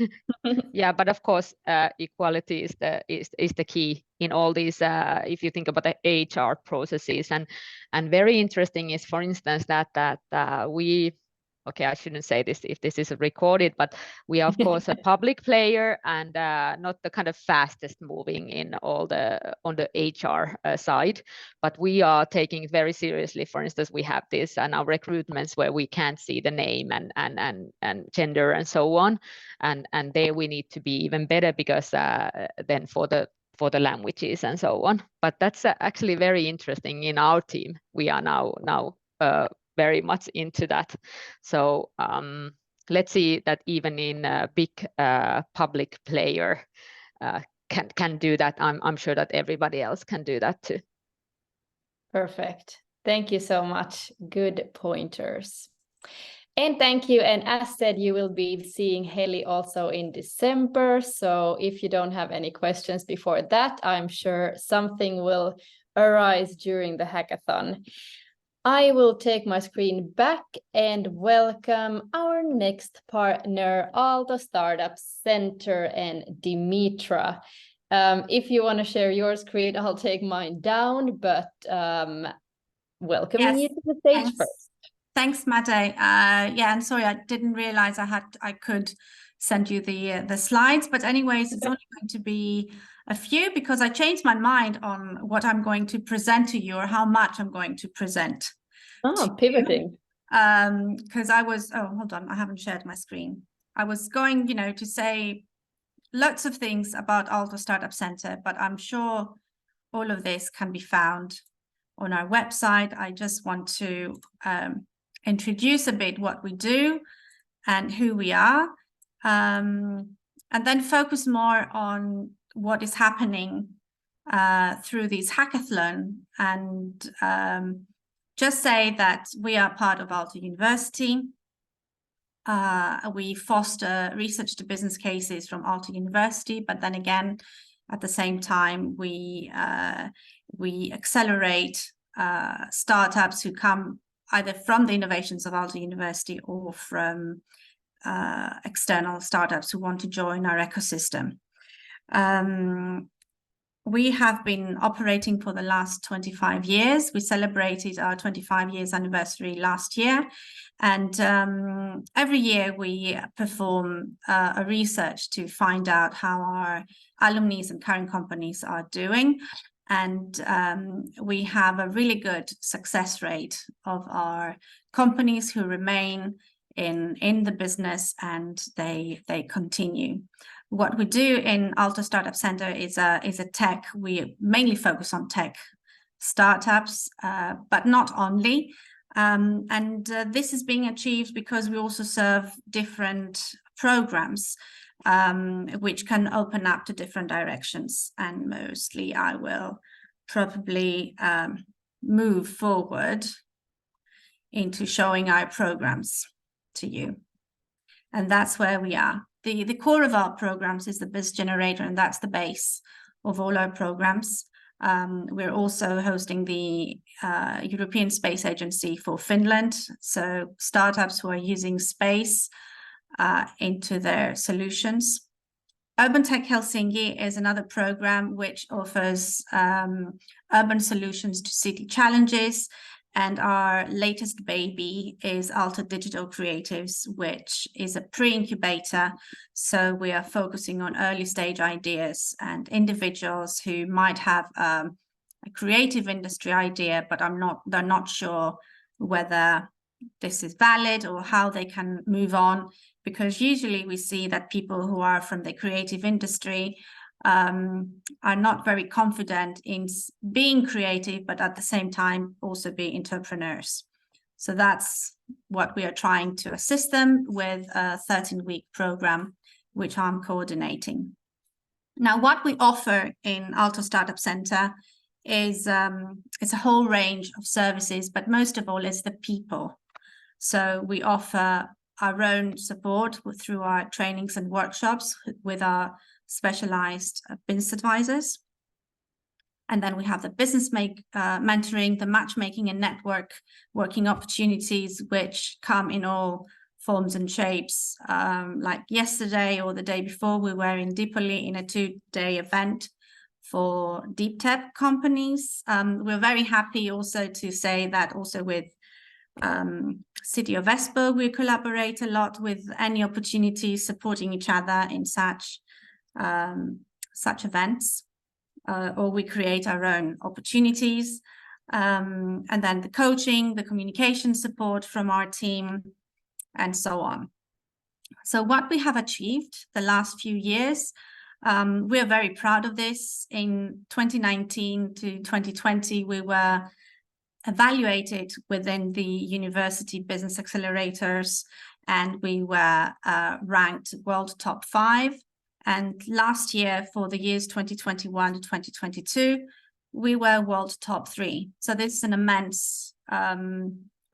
Yeah, but of course, equality is the key in all these. If you think about the HR processes, and very interesting is, for instance, that we. Okay, I shouldn't say this if this is recorded, but we are of course a public player and not the kind of fastest moving in all on the HR side, but we are taking it very seriously. For instance, we have this and our recruitments where we can't see the name and gender and so on, and there we need to be even better because then for the languages and so on. But that's actually very interesting in our team. We are now very much into that. So let's see that even in a big public player can do that. I'm sure that everybody else can do that too. Perfect. Thank you so much. Good pointers. And thank you. And as said, you will be seeing Heli also in December. So if you don't have any questions before that, I'm sure something will arise during the hackathon. I will take my screen back and welcome our next partner, Aalto Startup Center and Dimitra. If you want to share your screen, I'll take mine down, but welcoming you to the stage first. Thanks, Mate. Yeah, and sorry, I didn't realize I could send you the slides, but anyways, it's only going to be a few because I changed my mind on what I'm going to present to you or how much I'm going to present. Oh, pivoting. Because hold on, I haven't shared my screen. I was going, to say lots of things about Aalto Startup Center, but I'm sure all of this can be found on our website. I just want to introduce a bit what we do and who we are, and then focus more on what is happening through these hackathon, and just say that we are part of Aalto University. We foster research to business cases from Aalto University, but then again, at the same time, we accelerate startups who come either from the innovations of Aalto University or from external startups who want to join our ecosystem. We have been operating for the last 25 years. We celebrated our 25 years anniversary last year. And every year we perform a research to find out how our alumni and current companies are doing. And we have a really good success rate of our companies who remain in the business, and they continue. What we do in Aalto Startup Center is a tech. We mainly focus on tech startups, but not only. And this is being achieved because we also serve different programs, which can open up to different directions. And mostly I will probably move forward into showing our programs to you. And that's where we are. The core of our programs is the Biz Generator, and that's the base of all our programs. We're also hosting the European Space Agency for Finland, so startups who are using space into their solutions. Urban Tech Helsinki is another program which offers urban solutions to city challenges. And our latest baby is Aalto Digital Creatives, which is a pre-incubator. So we are focusing on early stage ideas and individuals who might have a creative industry idea, but they're not sure whether this is valid or how they can move on. Because usually we see that people who are from the creative industry are not very confident in being creative, but at the same time also be entrepreneurs. So that's what we are trying to assist them with, a 13-week program, which I'm coordinating. Now, what we offer in Aalto Startup Center is it's a whole range of services, but most of all is the people. So we offer our own support through our trainings and workshops with our specialized business advisors. And then we have the business mentoring, the matchmaking and network working opportunities, which come in all forms and shapes. Like yesterday or the day before, we were in Dipoli in a 2-day event for deep tech companies. We're very happy also to say that also with City of Espoo, we collaborate a lot with any opportunities, supporting each other in such events, or we create our own opportunities, and then the coaching, the communication support from our team, and so on. So what we have achieved the last few years, we are very proud of this. In 2019 to 2020, we were evaluated within the university business accelerators, and we were ranked world top 5. And last year, for the years 2021 to 2022, we were world top 3. So this is an immense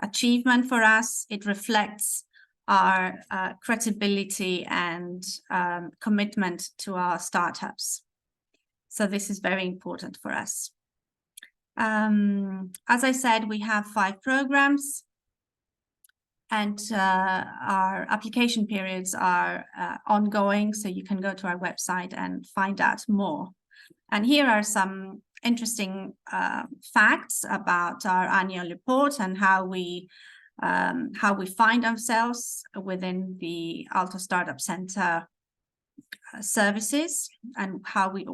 achievement for us. It reflects our credibility and commitment to our startups. So this is very important for us. As I said, we have 5 programs. And our application periods are ongoing, so you can go to our website and find out more. And here are some interesting facts about our annual report and how we find ourselves within the Aalto Startup Center services and how we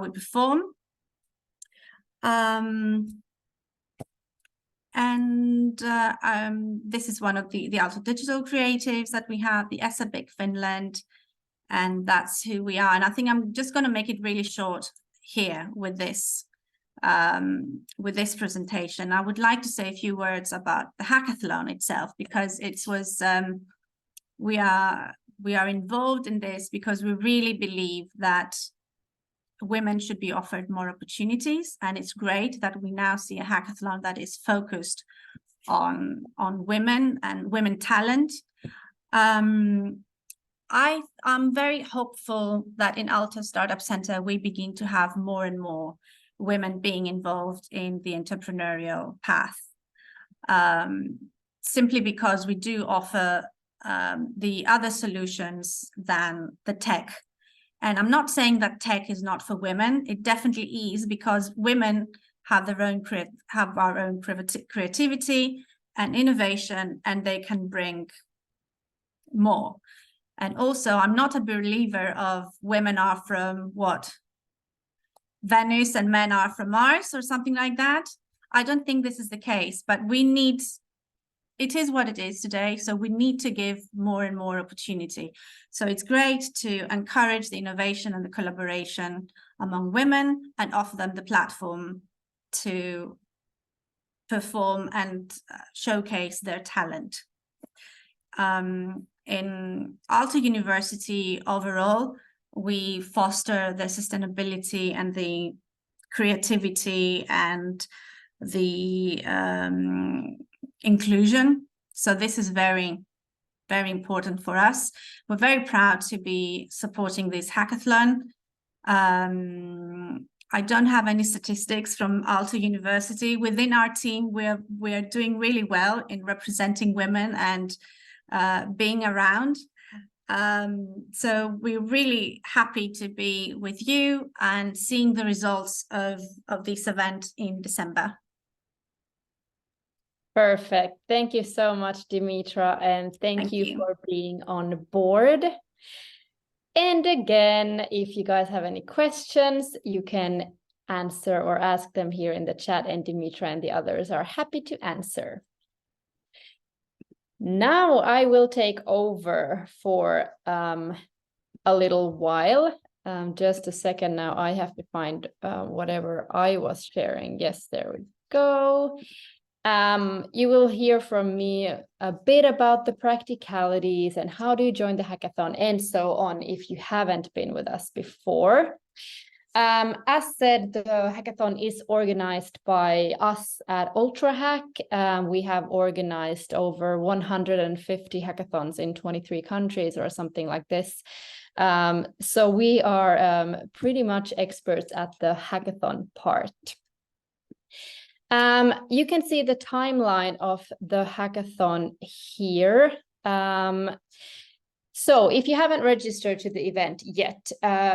perform. This is one of the Aalto Digital Creatives that we have, the ESABIC Finland, and that's who we are. And I think I'm just going to make it really short here with this with this presentation. I would like to say a few words about the hackathon itself, because it was we are involved in this because we really believe that women should be offered more opportunities, and it's great that we now see a hackathon that is focused on women and women talent. I'm very hopeful that in Aalto Startup Center we begin to have more and more women being involved in the entrepreneurial path, simply because we do offer the other solutions than the tech. And I'm not saying that tech is not for women. It definitely is, because women have their own creativity and innovation, and they can bring more. And also, I'm not a believer of women are from Venus and men are from Mars or something like that. I don't think this is the case, but it is what it is today. So we need to give more and more opportunity. So it's great to encourage the innovation and the collaboration among women and offer them the platform to perform and showcase their talent. In Aalto University overall, we foster the sustainability and the creativity and the inclusion. So this is very, very important for us. We're very proud to be supporting this hackathon. I don't have any statistics from Aalto University. Within our team, we're doing really well in representing women and being around. So we're really happy to be with you and seeing the results of this event in December. Perfect. Thank you so much, Dimitra, and thank you for being on board. And again, if you guys have any questions, you can answer or ask them here in the chat, and Dimitra and the others are happy to answer. Now I will take over for a little while. Just a second now, I have to find whatever I was sharing. Yes, there we go. You will hear from me a bit about the practicalities and how do you join the hackathon and so on if you haven't been with us before. As said, the hackathon is organized by us at UltraHack. We have organized over 150 hackathons in 23 countries or something like this. So we are pretty much experts at the hackathon part. You can see the timeline of the hackathon here. So if you haven't registered to the event yet,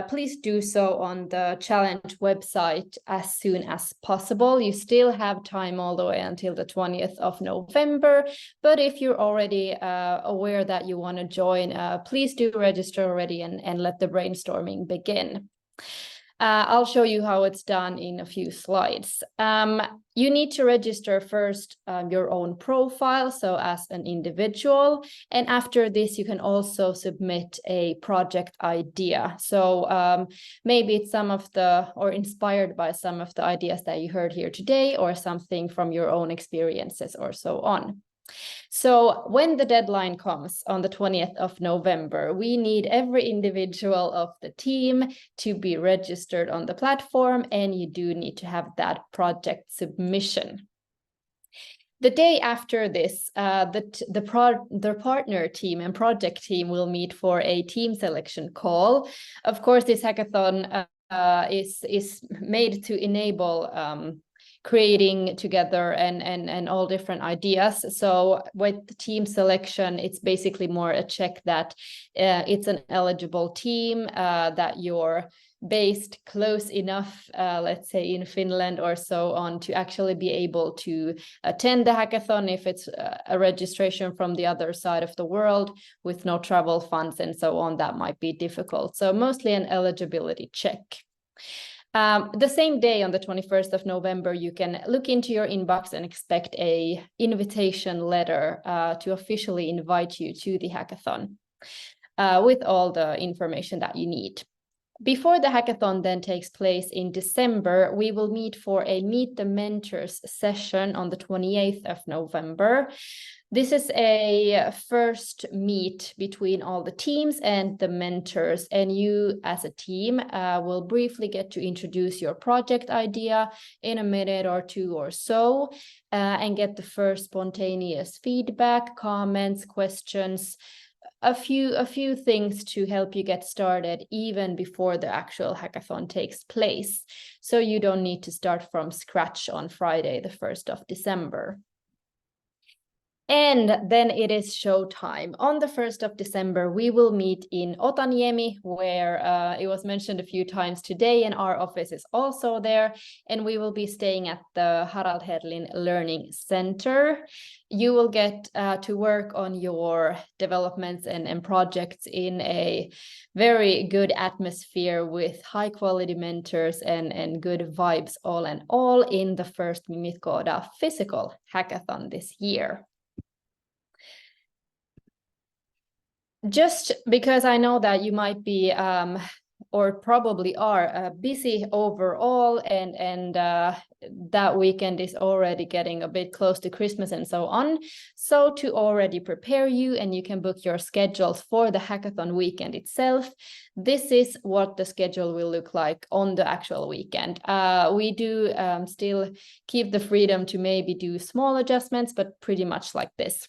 please do so on the challenge website as soon as possible. You still have time all the way until the 20th of November. But if you're already aware that you want to join, please do register already and let the brainstorming begin. I'll show you how it's done in a few slides. You need to register first your own profile, so as an individual. And after this, you can also submit a project idea. So maybe it's or inspired by some of the ideas that you heard here today, or something from your own experiences or so on. So when the deadline comes on the 20th of November, we need every individual of the team to be registered on the platform, and you do need to have that project submission. The day after this, the partner team and project team will meet for a team selection call. Of course, this hackathon is made to enable creating together and all different ideas. So with the team selection, it's basically more a check that it's an eligible team, that you're based close enough, let's say in Finland or so on, to actually be able to attend the hackathon. If it's a registration from the other side of the world with no travel funds and so on, that might be difficult. So mostly an eligibility check. The same day, on the 21st of November, you can look into your inbox and expect an invitation letter to officially invite you to the hackathon with all the information that you need. Before the hackathon then takes place in December, we will meet for a Meet the Mentors session on the 28th of November. This is a first meet between all the teams and the mentors, and you as a team will briefly get to introduce your project idea in a minute or two or so, and get the first spontaneous feedback, comments, questions, a few things to help you get started even before the actual hackathon takes place. So you don't need to start from scratch on Friday, the 1st of December. And then it is showtime. On the 1st of December, we will meet in Otaniemi, where it was mentioned a few times today, and our office is also there. And we will be staying at the Harald Hedlin Learning Center. You will get to work on your developments and projects in a very good atmosphere with high quality mentors and good vibes all in all in the first Mimmit koodaa physical hackathon this year. Just because I know that you might be or probably are busy overall, and that weekend is already getting a bit close to Christmas and so on. So to already prepare you and you can book your schedules for the hackathon weekend itself, this is what the schedule will look like on the actual weekend. We do still keep the freedom to maybe do small adjustments, but pretty much like this.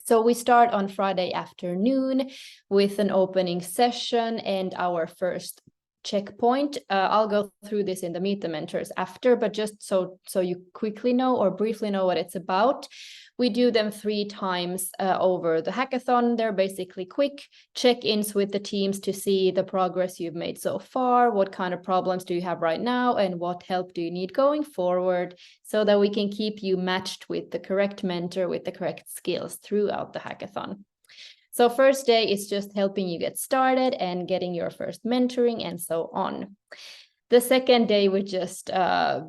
So we start on Friday afternoon with an opening session and our first checkpoint. I'll go through this in the Meet the Mentors after, but just so you quickly know or briefly know what it's about. We do them 3 times over the hackathon. They're basically quick check-ins with the teams to see the progress you've made so far, what kind of problems do you have right now, and what help do you need going forward, so that we can keep you matched with the correct mentor with the correct skills throughout the hackathon. So first day is just helping you get started and getting your first mentoring and so on. The second day, we just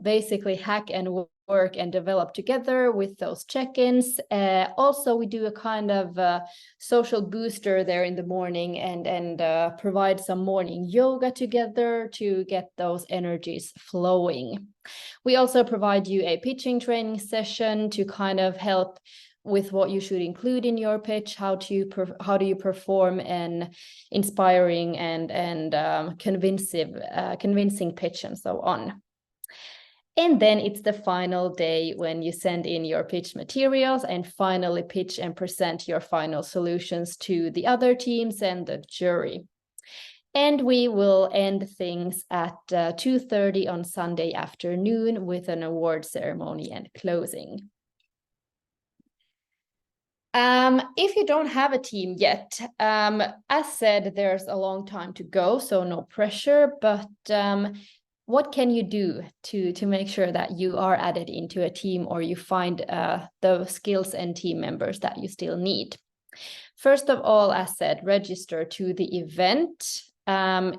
basically hack and work and develop together with those check-ins. Also, we do a kind of social booster there in the morning and provide some morning yoga together to get those energies flowing. We also provide you a pitching training session to kind of help with what you should include in your pitch, how do you perform an inspiring and convincing pitch and so on. And then it's the final day when you send in your pitch materials and finally pitch and present your final solutions to the other teams and the jury. And we will end things at 2:30 on Sunday afternoon with an award ceremony and closing. If you don't have a team yet, as said, there's a long time to go, so no pressure, but what can you do to make sure that you are added into a team or you find the skills and team members that you still need? First of all, as said, register to the event,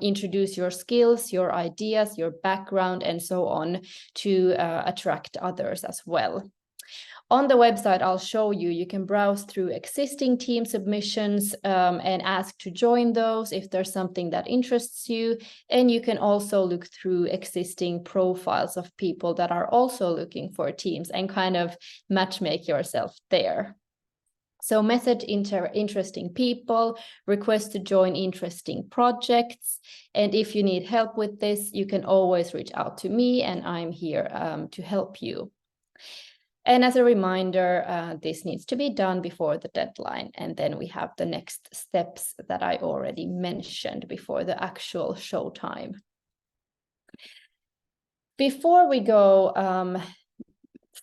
introduce your skills, your ideas, your background, and so on to attract others as well. On the website, I'll show you can browse through existing team submissions and ask to join those if there's something that interests you. And you can also look through existing profiles of people that are also looking for teams and kind of matchmake yourself there. So message interesting people, request to join interesting projects. And if you need help with this, you can always reach out to me and I'm here to help you. And as a reminder, this needs to be done before the deadline. And then we have the next steps that I already mentioned before the actual showtime. Before we go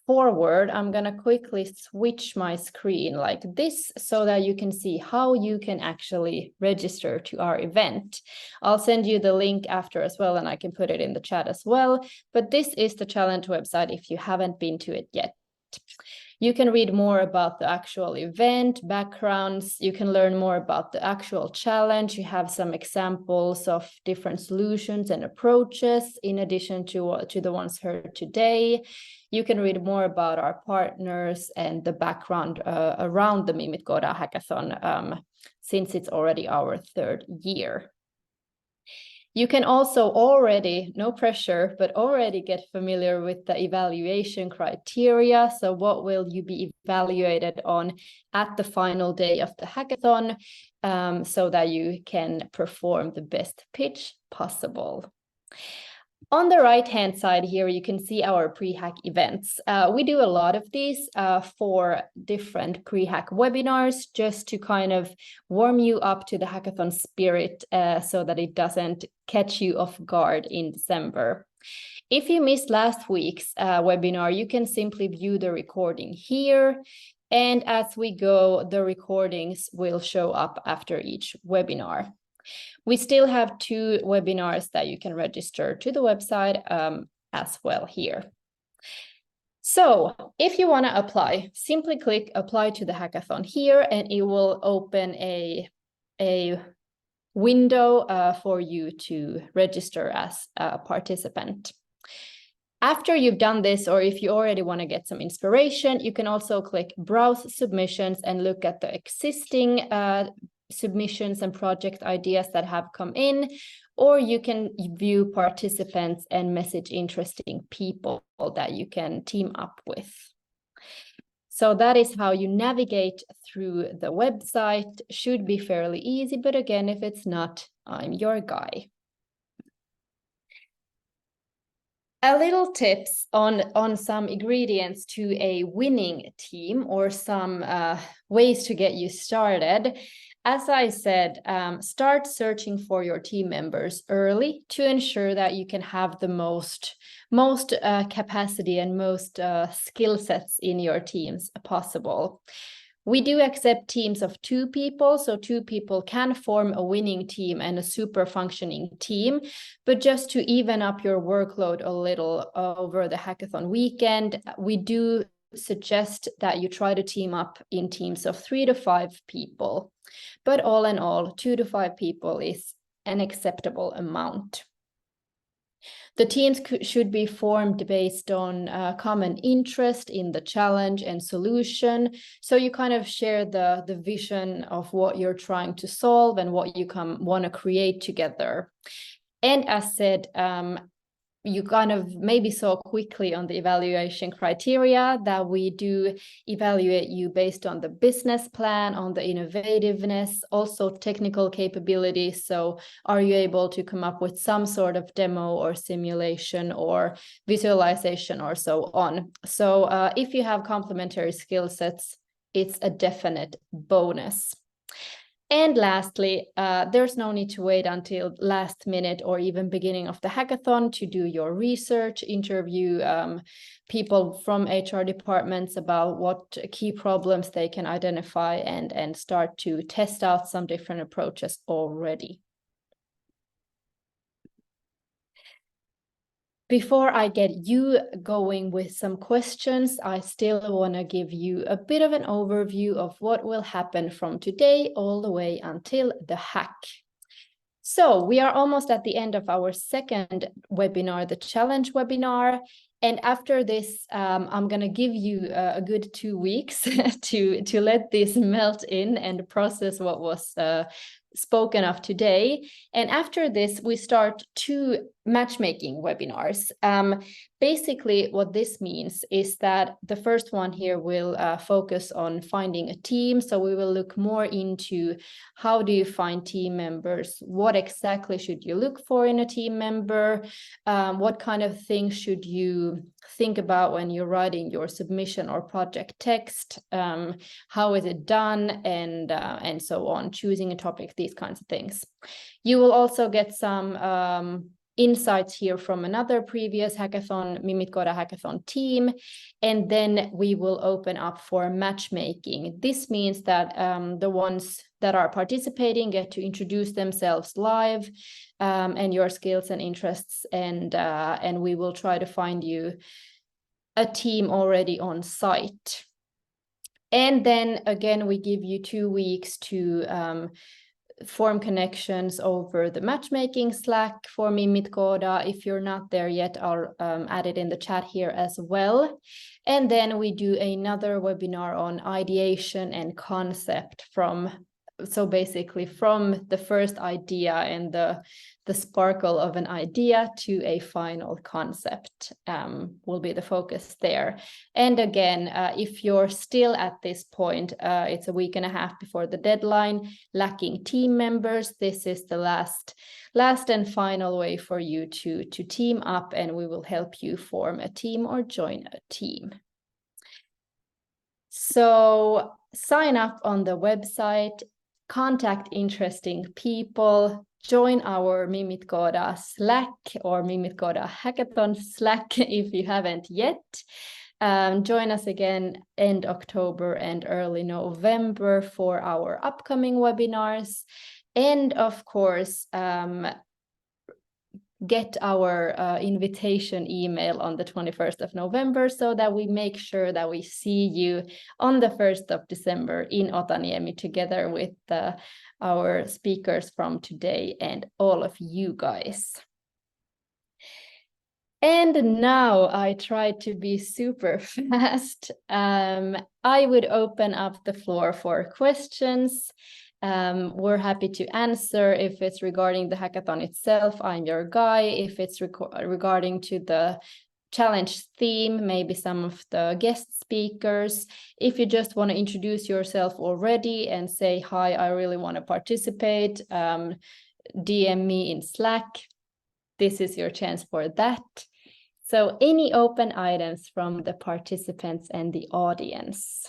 forward, I'm going to quickly switch my screen like this so that you can see how you can actually register to our event. I'll send you the link after as well, and I can put it in the chat as well. But this is the challenge website if you haven't been to it yet. You can read more about the actual event, backgrounds. You can learn more about the actual challenge. You have some examples of different solutions and approaches in addition to the ones heard today. You can read more about our partners and the background around the Mimmit koodaa hackathon since it's already our 3rd year. You can also already, no pressure, but already get familiar with the evaluation criteria. So what will you be evaluated on at the final day of the hackathon, so that you can perform the best pitch possible. On the right-hand side here, you can see our pre-hack events. We do a lot of these for different pre-hack webinars, just to kind of warm you up to the hackathon spirit, so that it doesn't catch you off guard in December. If you missed last week's webinar, you can simply view the recording here. And as we go, the recordings will show up after each webinar. We still have 2 webinars that you can register to the website as well here. So if you want to apply, simply click apply to the hackathon here, and it will open a window for you to register as a participant. After you've done this, or if you already want to get some inspiration, you can also click browse submissions and look at the existing submissions and project ideas that have come in, or you can view participants and message interesting people that you can team up with. So that is how you navigate through the website. Should be fairly easy, but again, if it's not, I'm your guy. A little tips on some ingredients to a winning team, or some ways to get you started. As I said, start searching for your team members early to ensure that you can have the most capacity and most skill sets in your teams possible. We do accept teams of 2 people, so 2 people can form a winning team and a super functioning team. But just to even up your workload a little over the hackathon weekend, we do suggest that you try to team up in teams of 3 to 5 people. But all in all, 2 to 5 people is an acceptable amount. The teams should be formed based on common interest in the challenge and solution. So you kind of share the vision of what you're trying to solve and what you want to create together. And as said, you kind of maybe saw quickly on the evaluation criteria that we do evaluate you based on the business plan, on the innovativeness, also technical capabilities. So are you able to come up with some sort of demo or simulation or visualization or so on? So if you have complementary skill sets, it's a definite bonus. And lastly, there's no need to wait until last minute or even beginning of the hackathon to do your research, interview people from HR departments about what key problems they can identify, and start to test out some different approaches already. Before I get you going with some questions, I still want to give you a bit of an overview of what will happen from today all the way until the hack. So we are almost at the end of our second webinar, the challenge webinar. And after this, I'm going to give you a good 2 weeks to let this melt in and process what was spoken of today. And after this, we start 2 matchmaking webinars. Basically, what this means is that the first one here will focus on finding a team. So we will look more into how do you find team members? What exactly should you look for in a team member? What kind of things should you think about when you're writing your submission or project text? How is it done? And so on, choosing a topic, these kinds of things. You will also get some insights here from another previous hackathon, Mimmit koodaa hackathon team, and then we will open up for matchmaking. This means that the ones that are participating get to introduce themselves live, and your skills and interests, and we will try to find you a team already on site. And then again, we give you 2 weeks to form connections over the matchmaking Slack for Mimmit koodaa. If you're not there yet, I'll add it in the chat here as well. And then we do another webinar on ideation and concept so basically from the first idea and the the sparkle of an idea to a final concept will be the focus there. And again, if you're still at this point, it's a week and a half before the deadline, lacking team members, this is the last and final way for you to team up, and we will help you form a team or join a team. So sign up on the website, contact interesting people, join our Mimmit koodaa Slack or Mimmit koodaa Hackathon Slack if you haven't yet. Join us again end October and early November for our upcoming webinars. And of course, get our invitation email on the 21st of November so that we make sure that we see you on the 1st of December in Otaniemi together with our speakers from today and all of you guys. And now I try to be super fast. I would open up the floor for questions. We're happy to answer. If it's regarding the hackathon itself, I'm your guy. If it's regarding to the challenge theme, maybe some of the guest speakers. If you just want to introduce yourself already and say, hi, I really want to participate, DM me in Slack. This is your chance for that. So any open items from the participants and the audience?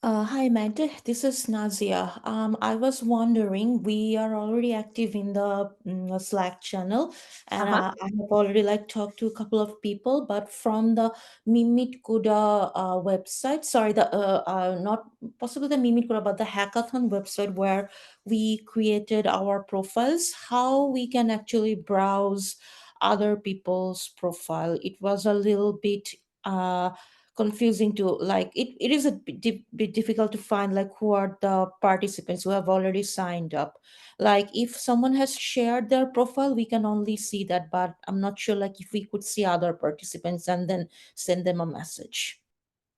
Hi, Magda. This is Nazia. I was wondering, we are already active in the Slack channel, and I have already talked to a couple of people, but from the Mimmit koodaa website, sorry, not possibly the Mimmit koodaa, but the hackathon website where we created our profiles, how we can actually browse other people's profile. It was a little bit confusing to it is a bit difficult to find who are the participants who have already signed up. If someone has shared their profile, we can only see that, but I'm not sure if we could see other participants and then send them a message.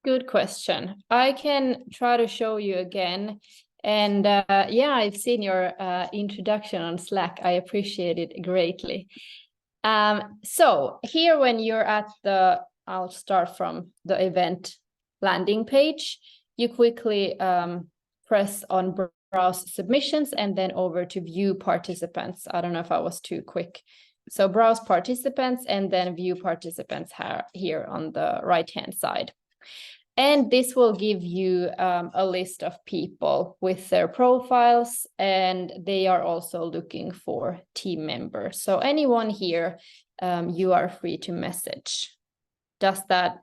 Good question. I can try to show you again. And yeah, I've seen your introduction on Slack. I appreciate it greatly. So here when you're at I'll start from the event landing page. You quickly press on browse submissions and then over to view participants. I don't know if I was too quick. So browse participants and then view participants here on the right-hand side. And this will give you a list of people with their profiles, and they are also looking for team members. So anyone here, you are free to message. Does that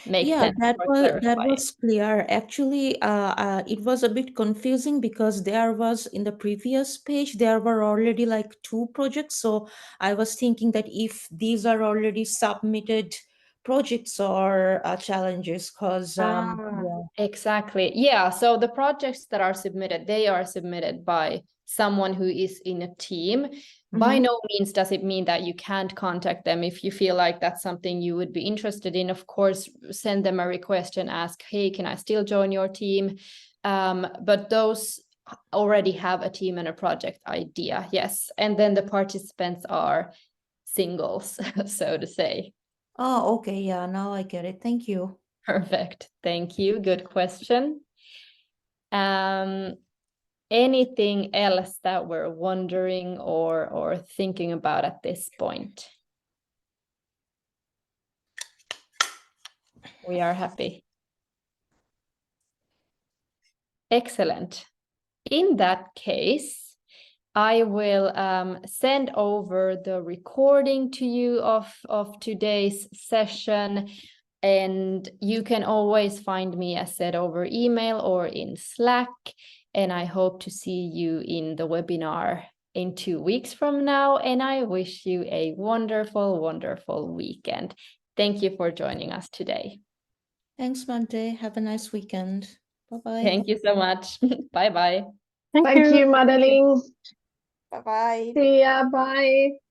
make sense? Yeah, that was clear. Actually, it was a bit confusing because there was in the previous page, there were already 2 projects. So I was thinking that if these are already submitted projects or challenges, because yeah. Exactly. Yeah. So the projects that are submitted, they are submitted by someone who is in a team. By no means does it mean that you can't contact them. If you feel like that's something you would be interested in, of course, send them a request and ask, hey, can I still join your team? But those already have a team and a project idea. Yes. And then the participants are singles, so to say. Oh, okay. Yeah, now I get it. Thank you. Perfect. Thank you. Good question. Anything else that we're wondering or thinking about at this point? We are happy. Excellent. In that case, I will send over the recording to you of today's session. And you can always find me, as said, over email or in Slack. And I hope to see you in the webinar in 2 weeks from now. And I wish you a wonderful, wonderful weekend. Thank you for joining us today. Thanks, Mante. Have a nice weekend. Bye-bye. Thank you so much. Bye-bye. Thank you, Madeline. Bye-bye. See ya. Bye.